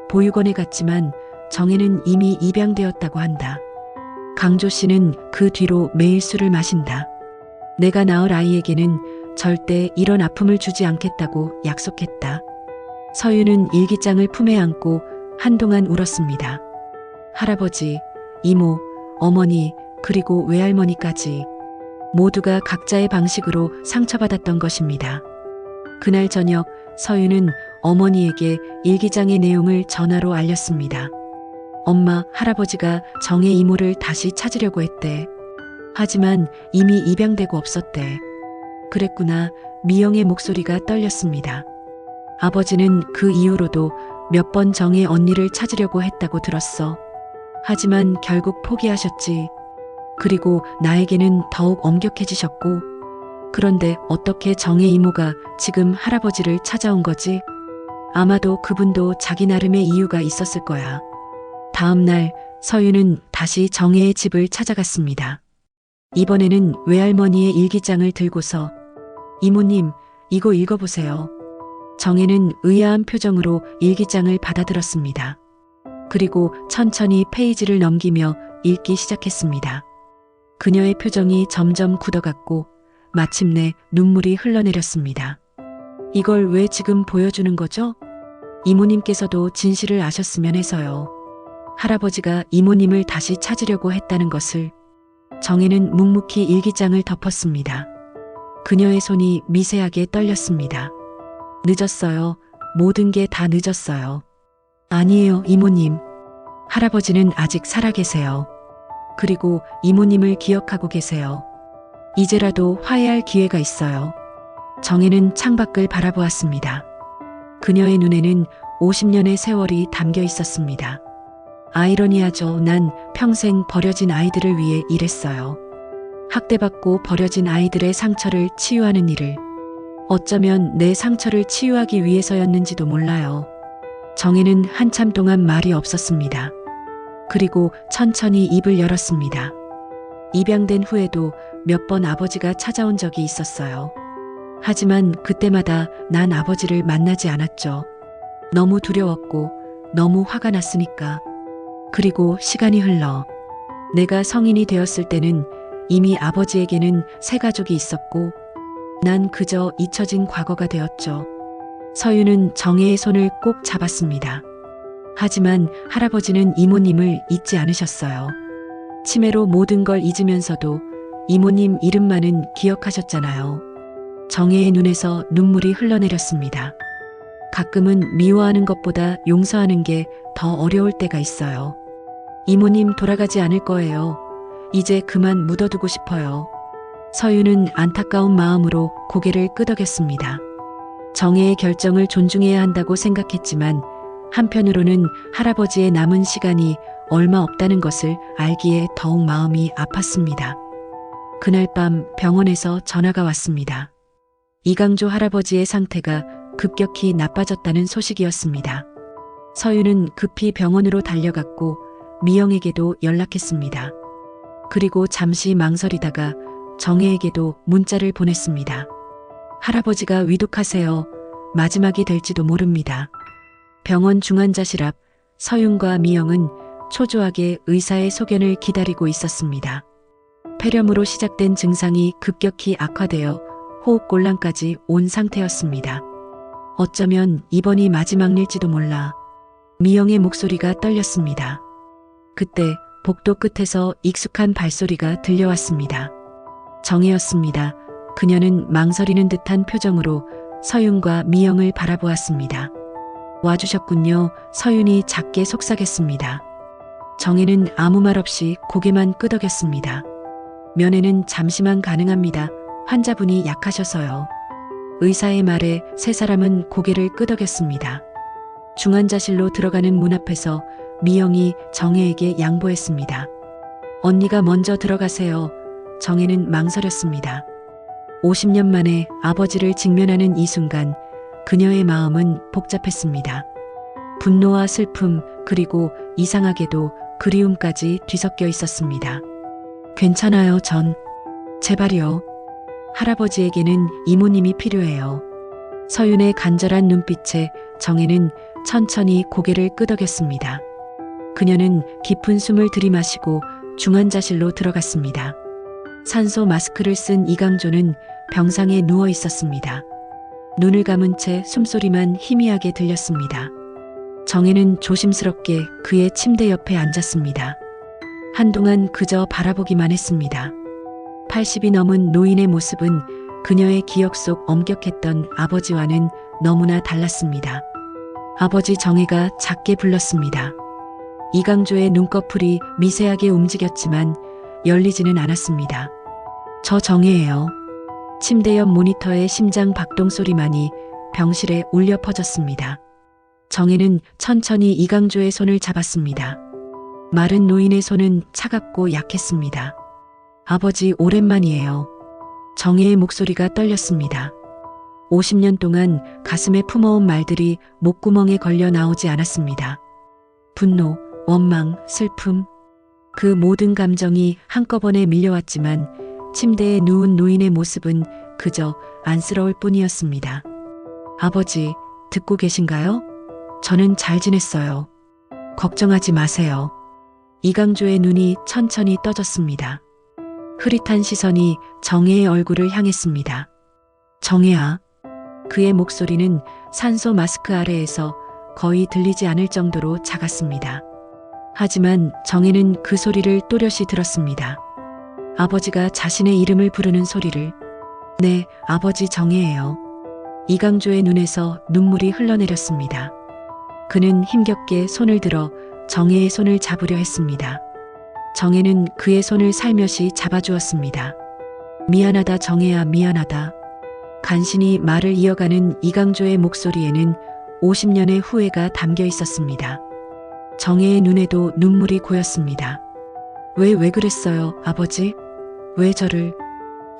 보육원에 갔지만 정혜는 이미 입양되었다고 한다. 강조 씨는 그 뒤로 매일 술을 마신다. 내가 낳을 아이에게는 절대 이런 아픔을 주지 않겠다고 약속했다. 서유는 일기장을 품에 안고 한동안 울었습니다. 할아버지, 이모, 어머니, 그리고 외할머니까지 모두가 각자의 방식으로 상처받았던 것입니다. 그날 저녁 서유는 어머니에게 일기장의 내용을 전화로 알렸습니다. 엄마, 할아버지가 정혜 이모를 다시 찾으려고 했대. 하지만 이미 입양되고 없었대. 그랬구나. 미영의 목소리가 떨렸습니다. 아버지는 그 이후로도 몇 번 정혜 언니를 찾으려고 했다고 들었어. 하지만 결국 포기하셨지. 그리고 나에게는 더욱 엄격해지셨고. 그런데 어떻게 정혜 이모가 지금 할아버지를 찾아온 거지? 아마도 그분도 자기 나름의 이유가 있었을 거야. 다음 날 서유는 다시 정혜의 집을 찾아갔습니다. 이번에는 외할머니의 일기장을 들고서 이모님, 이거 읽어보세요. 정혜는 의아한 표정으로 일기장을 받아들었습니다. 그리고 천천히 페이지를 넘기며 읽기 시작했습니다. 그녀의 표정이 점점 굳어갔고 마침내 눈물이 흘러내렸습니다. 이걸 왜 지금 보여주는 거죠? 이모님께서도 진실을 아셨으면 해서요. 할아버지가 이모님을 다시 찾으려고 했다는 것을. 정혜는 묵묵히 일기장을 덮었습니다. 그녀의 손이 미세하게 떨렸습니다. 늦었어요. 모든 게 다 늦었어요. 아니에요, 이모님. 할아버지는 아직 살아계세요. 그리고 이모님을 기억하고 계세요. 이제라도 화해할 기회가 있어요. 정혜는 창밖을 바라보았습니다. 그녀의 눈에는 50년의 세월이 담겨 있었습니다. 아이러니하죠. 난 평생 버려진 아이들을 위해 일했어요. 학대받고 버려진 아이들의 상처를 치유하는 일을. 어쩌면 내 상처를 치유하기 위해서였는지도 몰라요. 정혜는 한참 동안 말이 없었습니다. 그리고 천천히 입을 열었습니다. 입양된 후에도 몇 번 아버지가 찾아온 적이 있었어요. 하지만 그때마다 난 아버지를 만나지 않았죠. 너무 두려웠고 너무 화가 났으니까. 그리고 시간이 흘러 내가 성인이 되었을 때는 이미 아버지에게는 새 가족이 있었고 난 그저 잊혀진 과거가 되었죠. 서유는 정혜의 손을 꼭 잡았습니다. 하지만 할아버지는 이모님을 잊지 않으셨어요. 치매로 모든 걸 잊으면서도 이모님 이름만은 기억하셨잖아요. 정혜의 눈에서 눈물이 흘러내렸습니다. 가끔은 미워하는 것보다 용서하는 게 더 어려울 때가 있어요. 이모님 돌아가지 않을 거예요. 이제 그만 묻어두고 싶어요. 서유는 안타까운 마음으로 고개를 끄덕였습니다. 정혜의 결정을 존중해야 한다고 생각했지만 한편으로는 할아버지의 남은 시간이 얼마 없다는 것을 알기에 더욱 마음이 아팠습니다. 그날 밤 병원에서 전화가 왔습니다. 이강조 할아버지의 상태가 급격히 나빠졌다는 소식이었습니다. 서유는 급히 병원으로 달려갔고 미영에게도 연락했습니다. 그리고 잠시 망설이다가 정혜에게도 문자를 보냈습니다. 할아버지가 위독하세요. 마지막이 될지도 모릅니다. 병원 중환자실 앞 서윤과 미영은 초조하게 의사의 소견을 기다리고 있었습니다. 폐렴으로 시작된 증상이 급격히 악화되어 호흡곤란까지 온 상태였습니다. 어쩌면 이번이 마지막일지도 몰라. 미영의 목소리가 떨렸습니다. 그때 복도 끝에서 익숙한 발소리가 들려왔습니다. 정혜였습니다. 그녀는 망설이는 듯한 표정으로 서윤과 미영을 바라보았습니다. 와주셨군요. 서윤이 작게 속삭였습니다. 정혜는 아무 말 없이 고개만 끄덕였습니다. 면회는 잠시만 가능합니다. 환자분이 약하셔서요. 의사의 말에 세 사람은 고개를 끄덕였습니다. 중환자실로 들어가는 문 앞에서 미영이 정혜에게 양보했습니다. 언니가 먼저 들어가세요. 정혜는 망설였습니다. 50년 만에 아버지를 직면하는 이 순간 그녀의 마음은 복잡했습니다. 분노와 슬픔 그리고 이상하게도 그리움까지 뒤섞여 있었습니다. 괜찮아요, 제발요. 할아버지에게는 이모님이 필요해요. 서윤의 간절한 눈빛에 정혜는 천천히 고개를 끄덕였습니다. 그녀는 깊은 숨을 들이마시고 중환자실로 들어갔습니다. 산소 마스크를 쓴 이강조는 병상에 누워 있었습니다. 눈을 감은 채 숨소리만 희미하게 들렸습니다. 정혜는 조심스럽게 그의 침대 옆에 앉았습니다. 한동안 그저 바라보기만 했습니다. 80이 넘은 노인의 모습은 그녀의 기억 속 엄격했던 아버지와는 너무나 달랐습니다. 아버지 정혜가 작게 불렀습니다. 이강조의 눈꺼풀이 미세하게 움직였지만 열리지는 않았습니다. 저 정혜예요. 침대 옆 모니터의 심장 박동 소리만이 병실에 울려 퍼졌습니다. 정혜는 천천히 이강조의 손을 잡았습니다. 마른 노인의 손은 차갑고 약했습니다. 아버지 오랜만이에요. 정혜의 목소리가 떨렸습니다. 50년 동안 가슴에 품어온 말들이 목구멍에 걸려 나오지 않았습니다. 분노, 원망, 슬픔, 그 모든 감정이 한꺼번에 밀려왔지만 침대에 누운 노인의 모습은 그저 안쓰러울 뿐이었습니다. 아버지, 듣고 계신가요? 저는 잘 지냈어요. 걱정하지 마세요. 이강조의 눈이 천천히 떠졌습니다. 흐릿한 시선이 정혜의 얼굴을 향했습니다. 정혜야. 그의 목소리는 산소 마스크 아래에서 거의 들리지 않을 정도로 작았습니다. 하지만 정혜는 그 소리를 또렷이 들었습니다. 아버지가 자신의 이름을 부르는 소리를. 네, 아버지 정혜예요. 이강조의 눈에서 눈물이 흘러내렸습니다. 그는 힘겹게 손을 들어 정혜의 손을 잡으려 했습니다. 정혜는 그의 손을 살며시 잡아주었습니다. 미안하다 정혜야, 미안하다. 간신히 말을 이어가는 이강조의 목소리에는 50년의 후회가 담겨 있었습니다. 정혜의 눈에도 눈물이 고였습니다. 왜 그랬어요, 아버지? 왜 저를?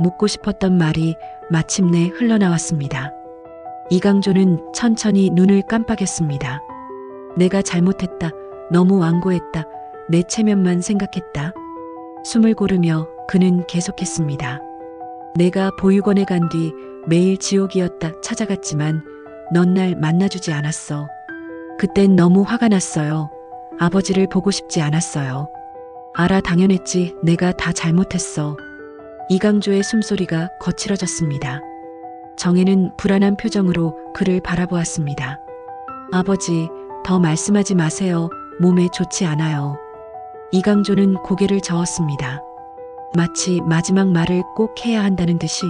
묻고 싶었던 말이 마침내 흘러나왔습니다. 이강조는 천천히 눈을 깜빡였습니다. 내가 잘못했다. 너무 완고했다. 내 체면만 생각했다. 숨을 고르며 그는 계속했습니다. 내가 보육원에 간 뒤 매일 지옥이었다 찾아갔지만 넌 날 만나주지 않았어. 그땐 너무 화가 났어요. 아버지를 보고 싶지 않았어요. 알아, 당연했지. 내가 다 잘못했어. 이강조의 숨소리가 거칠어졌습니다. 정혜는 불안한 표정으로 그를 바라보았습니다. 아버지, 더 말씀하지 마세요. 몸에 좋지 않아요. 이강조는 고개를 저었습니다. 마치 마지막 말을 꼭 해야 한다는 듯이.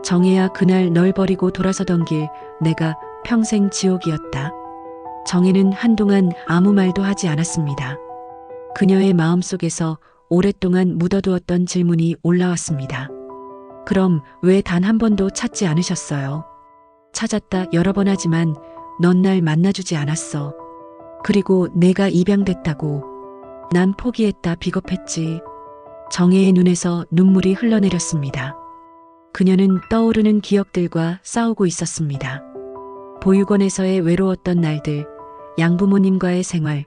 정혜야, 그날 널 버리고 돌아서던 길 내가 평생 지옥이었다. 정혜는 한동안 아무 말도 하지 않았습니다. 그녀의 마음속에서 오랫동안 묻어두었던 질문이 올라왔습니다. 그럼 왜 단 한 번도 찾지 않으셨어요? 찾았다 여러 번 하지만 넌 날 만나주지 않았어. 그리고 내가 입양됐다고. 난 포기했다, 비겁했지. 정혜의 눈에서 눈물이 흘러내렸습니다. 그녀는 떠오르는 기억들과 싸우고 있었습니다. 보육원에서의 외로웠던 날들, 양부모님과의 생활,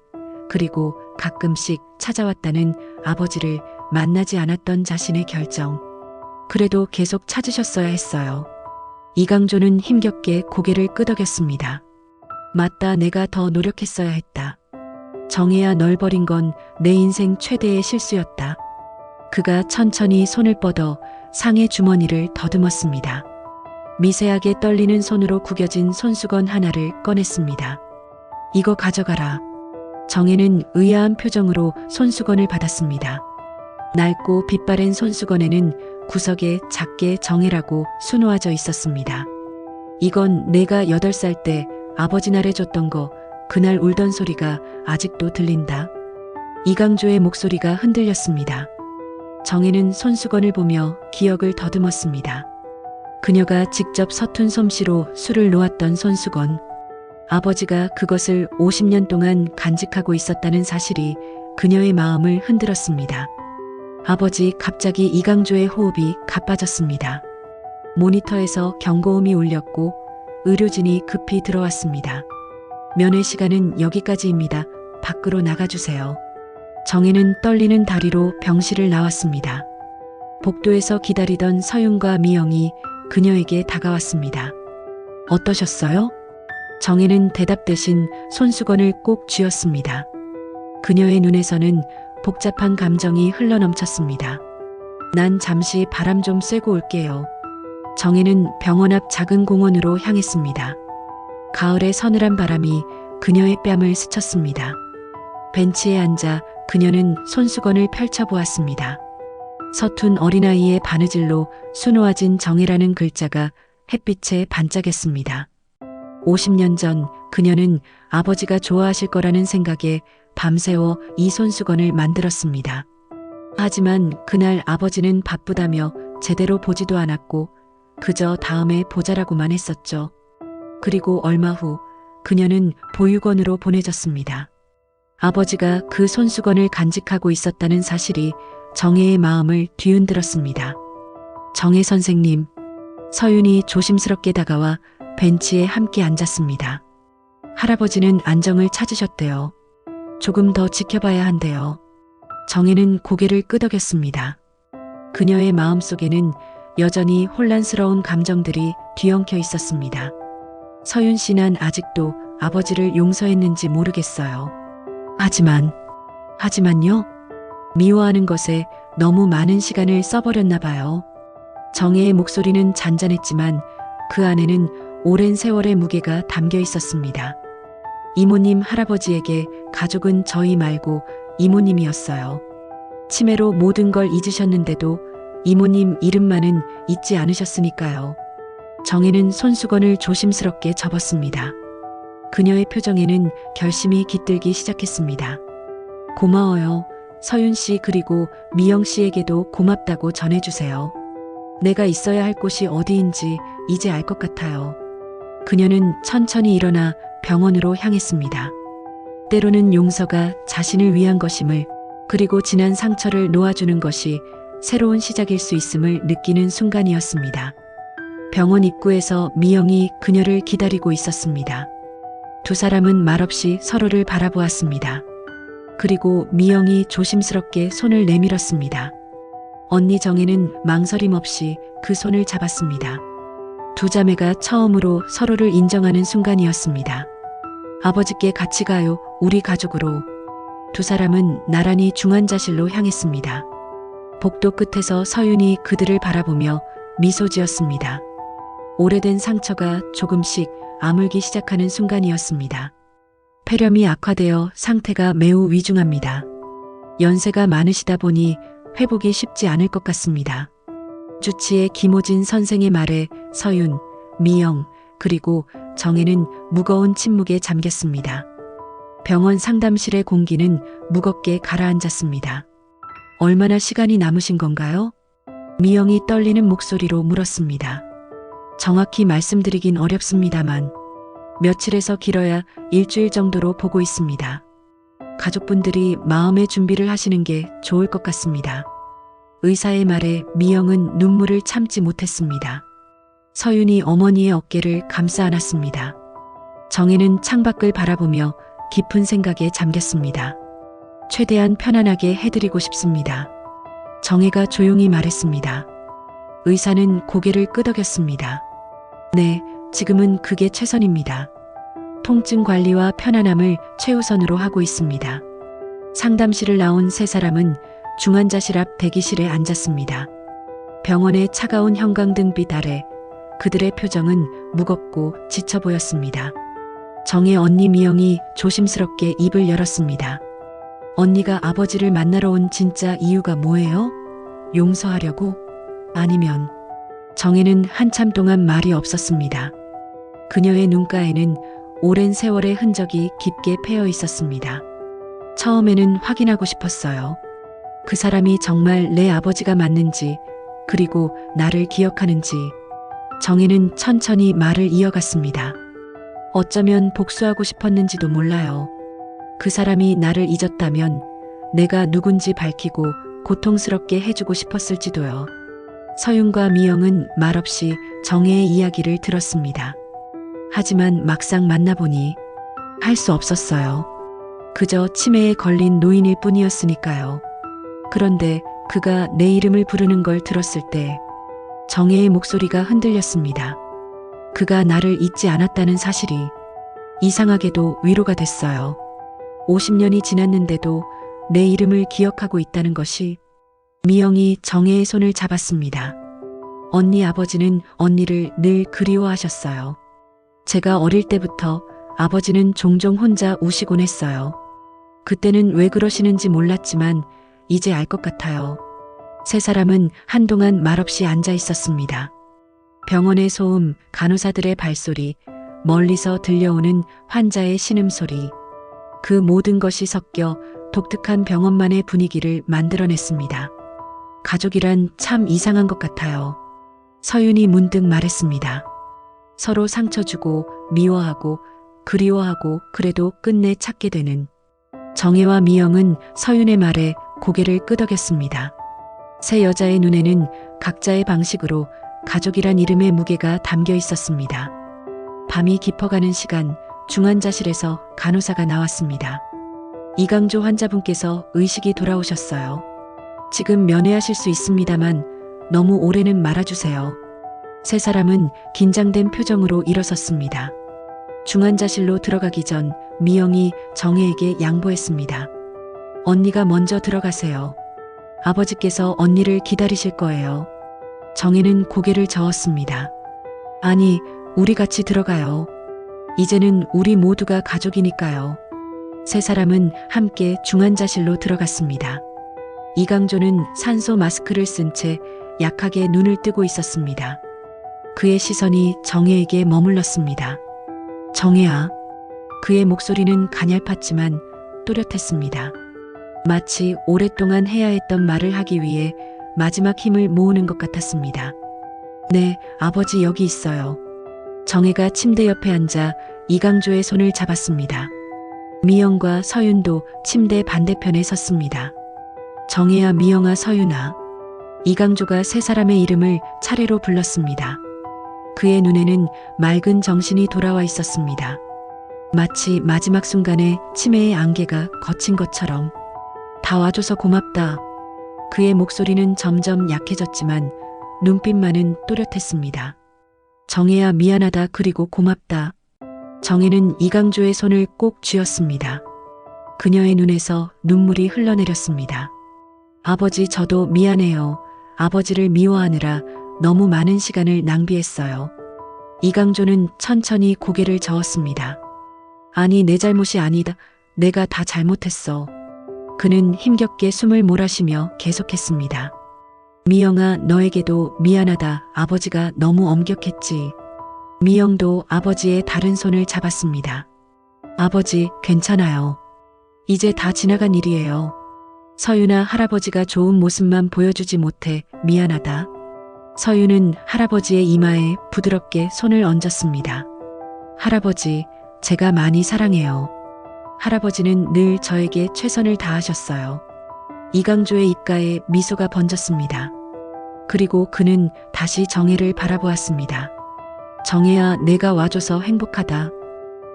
그리고 가끔씩 찾아왔다는 아버지를 만나지 않았던 자신의 결정. 그래도 계속 찾으셨어야 했어요. 이강조는 힘겹게 고개를 끄덕였습니다. 맞다, 내가 더 노력했어야 했다. 정혜야, 널 버린 건 내 인생 최대의 실수였다. 그가 천천히 손을 뻗어 상의 주머니를 더듬었습니다. 미세하게 떨리는 손으로 구겨진 손수건 하나를 꺼냈습니다. 이거 가져가라. 정혜는 의아한 표정으로 손수건을 받았습니다. 낡고 빛바랜 손수건에는 구석에 작게 정혜라고 수놓아져 있었습니다. 이건 내가 8살 때 아버지 날에 줬던 거, 그날 울던 소리가 아직도 들린다. 이강조의 목소리가 흔들렸습니다. 정혜는 손수건을 보며 기억을 더듬었습니다. 그녀가 직접 서툰 솜씨로 술을 놓았던 손수건. 아버지가 그것을 50년 동안 간직하고 있었다는 사실이 그녀의 마음을 흔들었습니다. 아버지, 갑자기 이강조의 호흡이 가빠졌습니다. 모니터에서 경고음이 울렸고 의료진이 급히 들어왔습니다. 면회 시간은 여기까지입니다. 밖으로 나가주세요. 정혜는 떨리는 다리로 병실을 나왔습니다. 복도에서 기다리던 서윤과 미영이 그녀에게 다가왔습니다. 어떠셨어요? 정혜는 대답 대신 손수건을 꼭 쥐었습니다. 그녀의 눈에서는 복잡한 감정이 흘러넘쳤습니다. 난 잠시 바람 좀 쐬고 올게요. 정혜는 병원 앞 작은 공원으로 향했습니다. 가을의 서늘한 바람이 그녀의 뺨을 스쳤습니다. 벤치에 앉아 그녀는 손수건을 펼쳐보았습니다. 서툰 어린아이의 바느질로 수놓아진 정혜라는 글자가 햇빛에 반짝였습니다. 50년 전 그녀는 아버지가 좋아하실 거라는 생각에 밤새워 이 손수건을 만들었습니다. 하지만 그날 아버지는 바쁘다며 제대로 보지도 않았고 그저 다음에 보자라고만 했었죠. 그리고 얼마 후 그녀는 보육원으로 보내졌습니다. 아버지가 그 손수건을 간직하고 있었다는 사실이 정혜의 마음을 뒤흔들었습니다. 정혜 선생님, 서윤이 조심스럽게 다가와 벤치에 함께 앉았습니다. 할아버지는 안정을 찾으셨대요. 조금 더 지켜봐야 한대요. 정혜는 고개를 끄덕였습니다. 그녀의 마음속에는 여전히 혼란스러운 감정들이 뒤엉켜 있었습니다. 서윤 씨는 아직도 아버지를 용서했는지 모르겠어요. 하지만요? 미워하는 것에 너무 많은 시간을 써버렸나 봐요. 정혜의 목소리는 잔잔했지만 그 안에는 오랜 세월의 무게가 담겨 있었습니다. 이모님, 할아버지에게 가족은 저희 말고 이모님이었어요. 치매로 모든 걸 잊으셨는데도 이모님 이름만은 잊지 않으셨으니까요. 정혜는 손수건을 조심스럽게 접었습니다. 그녀의 표정에는 결심이 깃들기 시작했습니다. 고마워요. 서윤 씨, 그리고 미영 씨에게도 고맙다고 전해주세요. 내가 있어야 할 곳이 어디인지 이제 알 것 같아요. 그녀는 천천히 일어나 병원으로 향했습니다. 때로는 용서가 자신을 위한 것임을, 그리고 지난 상처를 놓아주는 것이 새로운 시작일 수 있음을 느끼는 순간이었습니다. 병원 입구에서 미영이 그녀를 기다리고 있었습니다. 두 사람은 말없이 서로를 바라보았습니다. 그리고 미영이 조심스럽게 손을 내밀었습니다. 언니 정혜는 망설임 없이 그 손을 잡았습니다. 두 자매가 처음으로 서로를 인정하는 순간이었습니다. 아버지께 같이 가요, 우리 가족으로. 두 사람은 나란히 중환자실로 향했습니다. 복도 끝에서 서윤이 그들을 바라보며 미소 지었습니다. 오래된 상처가 조금씩 아물기 시작하는 순간이었습니다. 폐렴이 악화되어 상태가 매우 위중합니다. 연세가 많으시다 보니 회복이 쉽지 않을 것 같습니다. 주치의 김호진 선생의 말에 서윤, 미영, 그리고 정혜는 무거운 침묵에 잠겼습니다. 병원 상담실의 공기는 무겁게 가라앉았습니다. 얼마나 시간이 남으신 건가요? 미영이 떨리는 목소리로 물었습니다. 정확히 말씀드리긴 어렵습니다만 며칠에서 길어야 일주일 정도로 보고 있습니다. 가족분들이 마음의 준비를 하시는 게 좋을 것 같습니다. 의사의 말에 미영은 눈물을 참지 못했습니다. 서윤이 어머니의 어깨를 감싸 안았습니다. 정혜는 창밖을 바라보며 깊은 생각에 잠겼습니다. 최대한 편안하게 해드리고 싶습니다. 정혜가 조용히 말했습니다. 의사는 고개를 끄덕였습니다. 네, 지금은 그게 최선입니다. 통증 관리와 편안함을 최우선으로 하고 있습니다. 상담실을 나온 세 사람은 중환자실 앞 대기실에 앉았습니다. 병원의 차가운 형광등빛 아래 그들의 표정은 무겁고 지쳐 보였습니다. 정혜 언니 미영이 조심스럽게 입을 열었습니다. 언니가 아버지를 만나러 온 진짜 이유가 뭐예요? 용서하려고? 아니면... 정혜는 한참 동안 말이 없었습니다. 그녀의 눈가에는 오랜 세월의 흔적이 깊게 패여 있었습니다. 처음에는 확인하고 싶었어요. 그 사람이 정말 내 아버지가 맞는지, 그리고 나를 기억하는지. 정혜는 천천히 말을 이어갔습니다. 어쩌면 복수하고 싶었는지도 몰라요. 그 사람이 나를 잊었다면 내가 누군지 밝히고 고통스럽게 해주고 싶었을지도요. 서윤과 미영은 말없이 정혜의 이야기를 들었습니다. 하지만 막상 만나보니 할 수 없었어요. 그저 치매에 걸린 노인일 뿐이었으니까요. 그런데 그가 내 이름을 부르는 걸 들었을 때 정혜의 목소리가 흔들렸습니다. 그가 나를 잊지 않았다는 사실이 이상하게도 위로가 됐어요. 50년이 지났는데도 내 이름을 기억하고 있다는 것이 미영이 정혜의 손을 잡았습니다. 언니 아버지는 언니를 늘 그리워하셨어요. 제가 어릴 때부터 아버지는 종종 혼자 우시곤 했어요. 그때는 왜 그러시는지 몰랐지만 이제 알 것 같아요. 세 사람은 한동안 말없이 앉아 있었습니다. 병원의 소음, 간호사들의 발소리, 멀리서 들려오는 환자의 신음소리. 그 모든 것이 섞여 독특한 병원만의 분위기를 만들어냈습니다. 가족이란 참 이상한 것 같아요. 서윤이 문득 말했습니다. 서로 상처 주고 미워하고 그리워하고 그래도 끝내 찾게 되는. 정혜와 미영은 서윤의 말에 고개를 끄덕였습니다. 세 여자의 눈에는 각자의 방식으로 가족이란 이름의 무게가 담겨 있었습니다. 밤이 깊어가는 시간, 중환자실에서 간호사가 나왔습니다. 이강조 환자분께서 의식이 돌아오셨어요. 지금 면회하실 수 있습니다만 너무 오래는 말아주세요. 세 사람은 긴장된 표정으로 일어섰습니다. 중환자실로 들어가기 전 미영이 정혜에게 양보했습니다. 언니가 먼저 들어가세요. 아버지께서 언니를 기다리실 거예요. 정혜는 고개를 저었습니다. 아니, 우리 같이 들어가요. 이제는 우리 모두가 가족이니까요. 세 사람은 함께 중환자실로 들어갔습니다. 이강조는 산소 마스크를 쓴 채 약하게 눈을 뜨고 있었습니다. 그의 시선이 정혜에게 머물렀습니다. 정혜야. 그의 목소리는 가냘팠지만 또렷했습니다. 마치 오랫동안 해야 했던 말을 하기 위해 마지막 힘을 모으는 것 같았습니다. 네, 아버지 여기 있어요. 정혜가 침대 옆에 앉아 이강조의 손을 잡았습니다. 미영과 서윤도 침대 반대편에 섰습니다. 정혜야, 미영아, 서윤아. 이강조가 세 사람의 이름을 차례로 불렀습니다. 그의 눈에는 맑은 정신이 돌아와 있었습니다. 마치 마지막 순간에 치매의 안개가 걷힌 것처럼. 다 와줘서 고맙다. 그의 목소리는 점점 약해졌지만 눈빛만은 또렷했습니다. 정혜야, 미안하다. 그리고 고맙다. 정혜는 이강조의 손을 꼭 쥐었습니다. 그녀의 눈에서 눈물이 흘러내렸습니다. 아버지, 저도 미안해요. 아버지를 미워하느라 너무 많은 시간을 낭비했어요. 이강조는 천천히 고개를 저었습니다. 아니, 내 잘못이 아니다. 내가 다 잘못했어. 그는 힘겹게 숨을 몰아쉬며 계속했습니다. 미영아, 너에게도 미안하다. 아버지가 너무 엄격했지. 미영도 아버지의 다른 손을 잡았습니다. 아버지, 괜찮아요. 이제 다 지나간 일이에요. 서윤아, 할아버지가 좋은 모습만 보여주지 못해 미안하다. 서윤은 할아버지의 이마에 부드럽게 손을 얹었습니다. 할아버지, 제가 많이 사랑해요. 할아버지는 늘 저에게 최선을 다하셨어요. 이강조의 입가에 미소가 번졌습니다. 그리고 그는 다시 정혜를 바라보았습니다. 정혜야, 내가 와줘서 행복하다.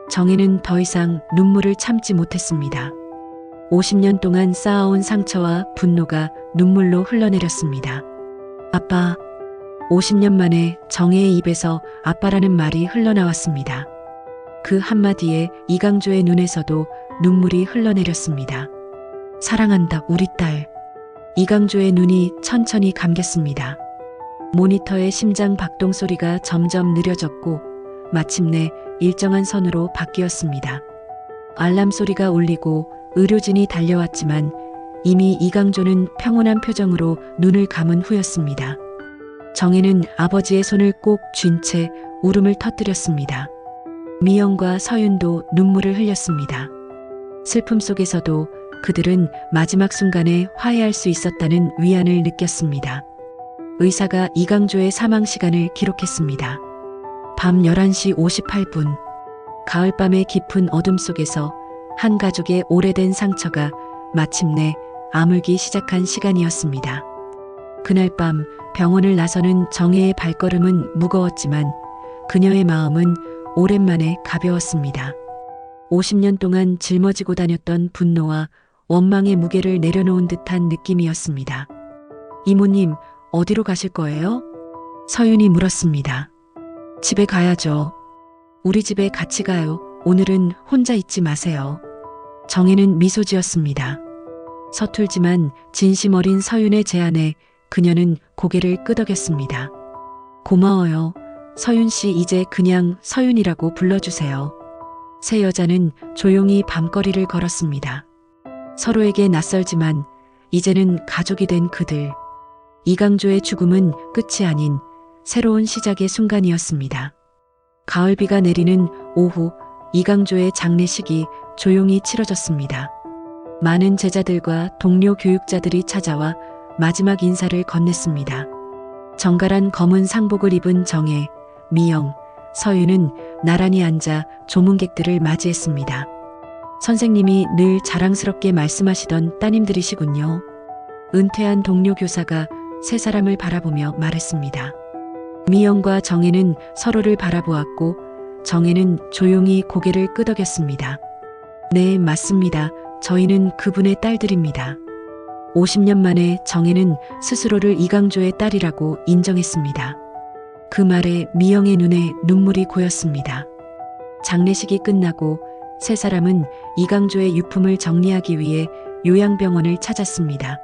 정혜는 더 이상 눈물을 참지 못했습니다. 50년 동안 쌓아온 상처와 분노가 눈물로 흘러내렸습니다. 아빠. 50년 만에 정혜의 입에서 아빠라는 말이 흘러나왔습니다. 그 한마디에 이강조의 눈에서도 눈물이 흘러내렸습니다. 사랑한다, 우리 딸. 이강조의 눈이 천천히 감겼습니다. 모니터의 심장 박동 소리가 점점 느려졌고 마침내 일정한 선으로 바뀌었습니다. 알람 소리가 울리고 의료진이 달려왔지만 이미 이강조는 평온한 표정으로 눈을 감은 후였습니다. 정혜는 아버지의 손을 꼭 쥔 채 울음을 터뜨렸습니다. 미영과 서윤도 눈물을 흘렸습니다. 슬픔 속에서도 그들은 마지막 순간에 화해할 수 있었다는 위안을 느꼈습니다. 의사가 이강조의 사망 시간을 기록했습니다. 밤 11시 58분. 가을밤의 깊은 어둠 속에서 한 가족의 오래된 상처가 마침내 아물기 시작한 시간이었습니다. 그날 밤 병원을 나서는 정혜의 발걸음은 무거웠지만 그녀의 마음은 오랜만에 가벼웠습니다. 50년 동안 짊어지고 다녔던 분노와 원망의 무게를 내려놓은 듯한 느낌이었습니다. 이모님, 어디로 가실 거예요? 서윤이 물었습니다. 집에 가야죠. 우리 집에 같이 가요. 오늘은 혼자 있지 마세요. 정혜는 미소 지었습니다. 서툴지만 진심 어린 서윤의 제안에 그녀는 고개를 끄덕였습니다. 고마워요. 서윤 씨, 이제 그냥 서윤이라고 불러주세요. 세 여자는 조용히 밤거리를 걸었습니다. 서로에게 낯설지만 이제는 가족이 된 그들. 이강조의 죽음은 끝이 아닌 새로운 시작의 순간이었습니다. 가을비가 내리는 오후, 이강조의 장례식이 조용히 치러졌습니다. 많은 제자들과 동료 교육자들이 찾아와 마지막 인사를 건넸습니다. 정갈한 검은 상복을 입은 정혜, 미영, 서윤은 나란히 앉아 조문객들을 맞이했습니다. 선생님이 늘 자랑스럽게 말씀하시던 따님들이시군요. 은퇴한 동료 교사가 세 사람을 바라보며 말했습니다. 미영과 정혜는 서로를 바라보았고 정혜는 조용히 고개를 끄덕였습니다. 네, 맞습니다. 저희는 그분의 딸들입니다. 50년 만에 정혜는 스스로를 이강조의 딸이라고 인정했습니다. 그 말에 미영의 눈에 눈물이 고였습니다. 장례식이 끝나고 세 사람은 이강조의 유품을 정리하기 위해 요양병원을 찾았습니다.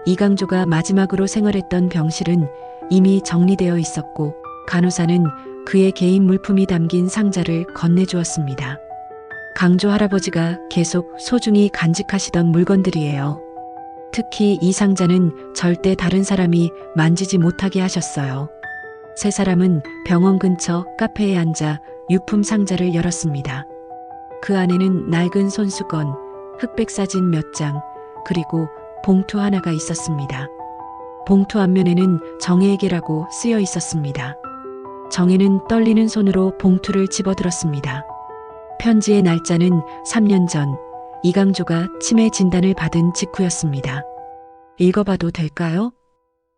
이강조가 마지막으로 생활했던 병실은 이미 정리되어 있었고 간호사는 그의 개인 물품이 담긴 상자를 건네주었습니다. 강조 할아버지가 계속 소중히 간직하시던 물건들이에요. 특히 이 상자는 절대 다른 사람이 만지지 못하게 하셨어요. 세 사람은 병원 근처 카페에 앉아 유품 상자를 열었습니다. 그 안에는 낡은 손수건, 흑백 사진 몇 장, 그리고 봉투 하나가 있었습니다. 봉투 앞면에는 정혜에게라고 쓰여 있었습니다. 정혜는 떨리는 손으로 봉투를 집어들었습니다. 편지의 날짜는 3년 전 이강조가 치매 진단을 받은 직후였습니다. 읽어봐도 될까요?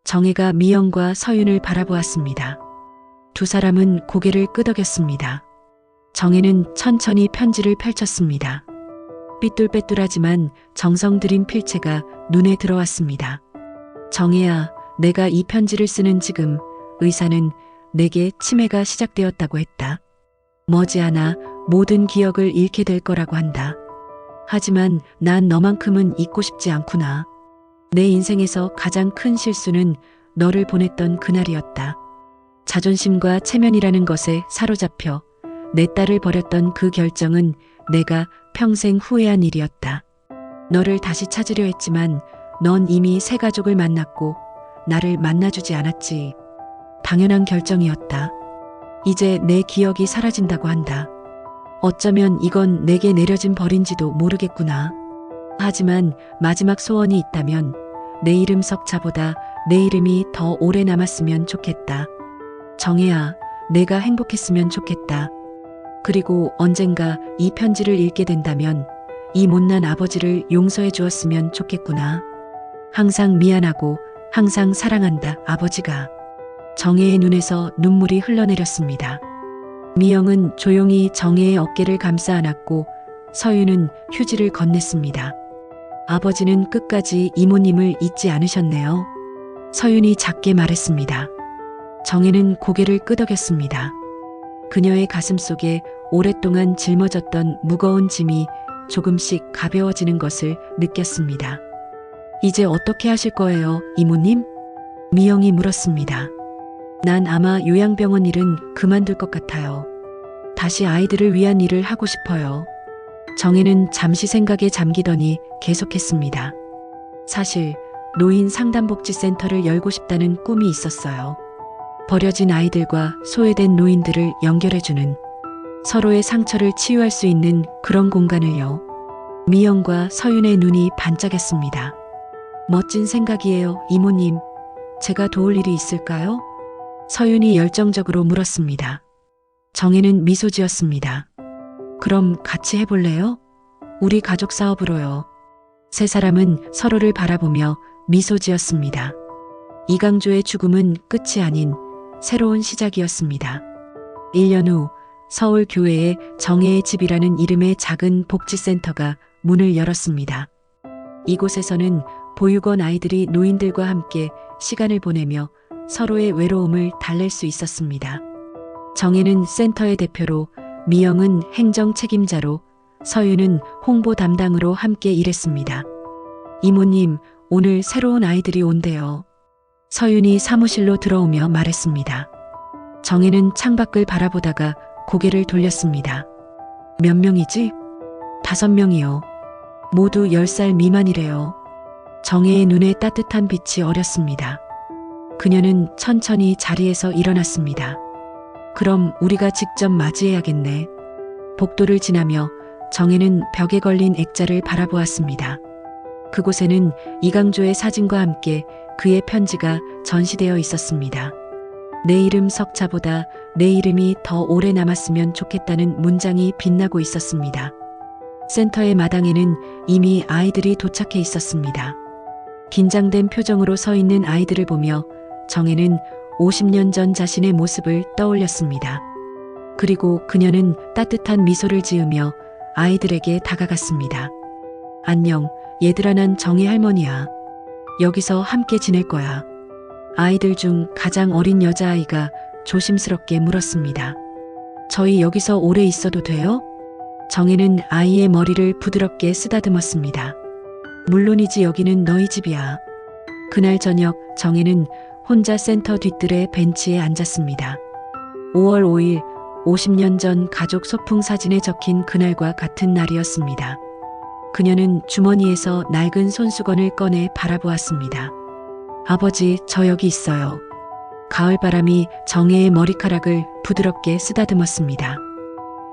정혜가 미영과 서윤을 바라보았습니다. 두 사람은 고개를 끄덕였습니다. 정혜는 천천히 편지를 펼쳤습니다. 삐뚤빼뚤하지만 정성 들인 필체가 눈에 들어왔습니다. 정혜야, 내가 이 편지를 쓰는 지금 의사는 내게 치매가 시작되었다고 했다. 머지않아 모든 기억을 잃게 될 거라고 한다. 하지만 난 너만큼은 잊고 싶지 않구나. 내 인생에서 가장 큰 실수는 너를 보냈던 그날이었다. 자존심과 체면이라는 것에 사로잡혀 내 딸을 버렸던 그 결정은 내가 평생 후회한 일이었다. 너를 다시 찾으려 했지만 넌 이미 새 가족을 만났고 나를 만나주지 않았지. 당연한 결정이었다. 이제 내 기억이 사라진다고 한다. 어쩌면 이건 내게 내려진 벌인지도 모르겠구나. 하지만 마지막 소원이 있다면 내 이름 석자보다 내 이름이 더 오래 남았으면 좋겠다. 정혜야, 내가 행복했으면 좋겠다. 그리고 언젠가 이 편지를 읽게 된다면 이 못난 아버지를 용서해 주었으면 좋겠구나. 항상 미안하고 항상 사랑한다, 아버지가. 정혜의 눈에서 눈물이 흘러내렸습니다. 미영은 조용히 정혜의 어깨를 감싸 안았고 서윤은 휴지를 건넸습니다. 아버지는 끝까지 이모님을 잊지 않으셨네요. 서윤이 작게 말했습니다. 정혜는 고개를 끄덕였습니다. 그녀의 가슴 속에 오랫동안 짊어졌던 무거운 짐이 조금씩 가벼워지는 것을 느꼈습니다. 이제 어떻게 하실 거예요, 이모님? 미영이 물었습니다. 난 아마 요양병원 일은 그만둘 것 같아요. 다시 아이들을 위한 일을 하고 싶어요. 정혜는 잠시 생각에 잠기더니 계속했습니다. 사실 노인 상담복지센터를 열고 싶다는 꿈이 있었어요. 버려진 아이들과 소외된 노인들을 연결해주는, 서로의 상처를 치유할 수 있는 그런 공간을요. 미영과 서윤의 눈이 반짝였습니다. 멋진 생각이에요, 이모님. 제가 도울 일이 있을까요? 서윤이 열정적으로 물었습니다. 정혜는 미소 지었습니다. 그럼 같이 해볼래요? 우리 가족 사업으로요. 세 사람은 서로를 바라보며 미소 지었습니다. 이강조의 죽음은 끝이 아닌 새로운 시작이었습니다. 1년 후 서울 교회에 정혜의 집이라는 이름의 작은 복지센터가 문을 열었습니다. 이곳에서는 보육원 아이들이 노인들과 함께 시간을 보내며 서로의 외로움을 달랠 수 있었습니다. 정혜는 센터의 대표로, 미영은 행정 책임자로, 서윤은 홍보 담당으로 함께 일했습니다. 이모님, 오늘 새로운 아이들이 온대요. 서윤이 사무실로 들어오며 말했습니다. 정혜는 창밖을 바라보다가 고개를 돌렸습니다. 몇 명이지? 5명이요. 모두 10살 미만이래요. 정혜의 눈에 따뜻한 빛이 어렸습니다. 그녀는 천천히 자리에서 일어났습니다. 그럼 우리가 직접 맞이해야겠네. 복도를 지나며 정혜는 벽에 걸린 액자를 바라보았습니다. 그곳에는 이강조의 사진과 함께 그의 편지가 전시되어 있었습니다. 내 이름 석자보다 내 이름이 더 오래 남았으면 좋겠다는 문장이 빛나고 있었습니다. 센터의 마당에는 이미 아이들이 도착해 있었습니다. 긴장된 표정으로 서 있는 아이들을 보며 정혜는 50년 전 자신의 모습을 떠올렸습니다. 그리고 그녀는 따뜻한 미소를 지으며 아이들에게 다가갔습니다. 안녕, 얘들아, 난 정혜 할머니야. 여기서 함께 지낼 거야. 아이들 중 가장 어린 여자아이가 조심스럽게 물었습니다. 저희 여기서 오래 있어도 돼요? 정혜는 아이의 머리를 부드럽게 쓰다듬었습니다. 물론이지, 여기는 너희 집이야. 그날 저녁 정혜는 혼자 센터 뒤뜰의 벤치에 앉았습니다. 5월 5일, 50년 전 가족 소풍 사진에 적힌 그날과 같은 날이었습니다. 그녀는 주머니에서 낡은 손수건을 꺼내 바라보았습니다. 아버지, 저 여기 있어요. 가을바람이 정혜의 머리카락을 부드럽게 쓰다듬었습니다.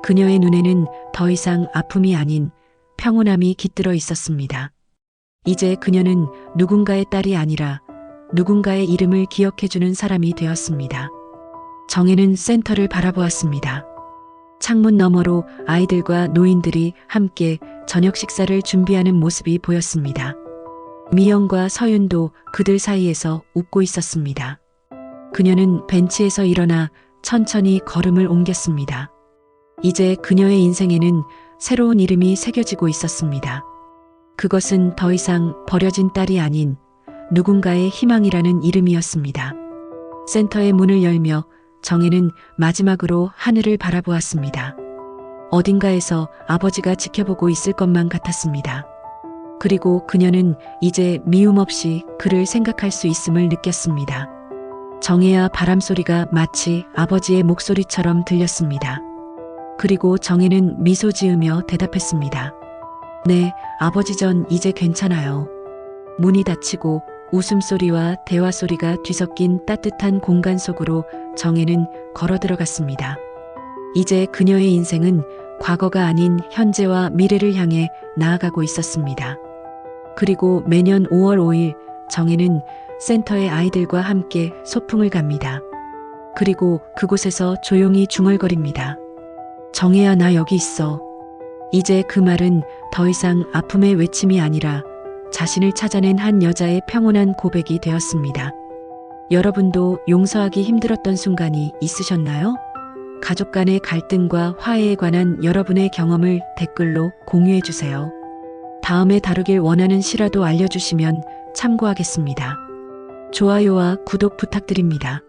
그녀의 눈에는 더 이상 아픔이 아닌 평온함이 깃들어 있었습니다. 이제 그녀는 누군가의 딸이 아니라 누군가의 이름을 기억해주는 사람이 되었습니다. 정혜는 센터를 바라보았습니다. 창문 너머로 아이들과 노인들이 함께 저녁 식사를 준비하는 모습이 보였습니다. 미영과 서윤도 그들 사이에서 웃고 있었습니다. 그녀는 벤치에서 일어나 천천히 걸음을 옮겼습니다. 이제 그녀의 인생에는 새로운 이름이 새겨지고 있었습니다. 그것은 더 이상 버려진 딸이 아닌 누군가의 희망이라는 이름이었습니다. 센터의 문을 열며 정혜는 마지막으로 하늘을 바라보았습니다. 어딘가에서 아버지가 지켜보고 있을 것만 같았습니다. 그리고 그녀는 이제 미움 없이 그를 생각할 수 있음을 느꼈습니다. 정혜와 바람소리가 마치 아버지의 목소리처럼 들렸습니다. 그리고 정혜는 미소 지으며 대답했습니다. 네, 아버지, 전 이제 괜찮아요. 문이 닫히고 웃음소리와 대화소리가 뒤섞인 따뜻한 공간 속으로 정혜는 걸어 들어갔습니다. 이제 그녀의 인생은 과거가 아닌 현재와 미래를 향해 나아가고 있었습니다. 그리고 매년 5월 5일 정혜는 센터의 아이들과 함께 소풍을 갑니다. 그리고 그곳에서 조용히 중얼거립니다. 정혜야, 나 여기 있어. 이제 그 말은 더 이상 아픔의 외침이 아니라 자신을 찾아낸 한 여자의 평온한 고백이 되었습니다. 여러분도 용서하기 힘들었던 순간이 있으셨나요? 가족 간의 갈등과 화해에 관한 여러분의 경험을 댓글로 공유해 주세요. 다음에 다루길 원하는 시라도 알려주시면 참고하겠습니다. 좋아요와 구독 부탁드립니다.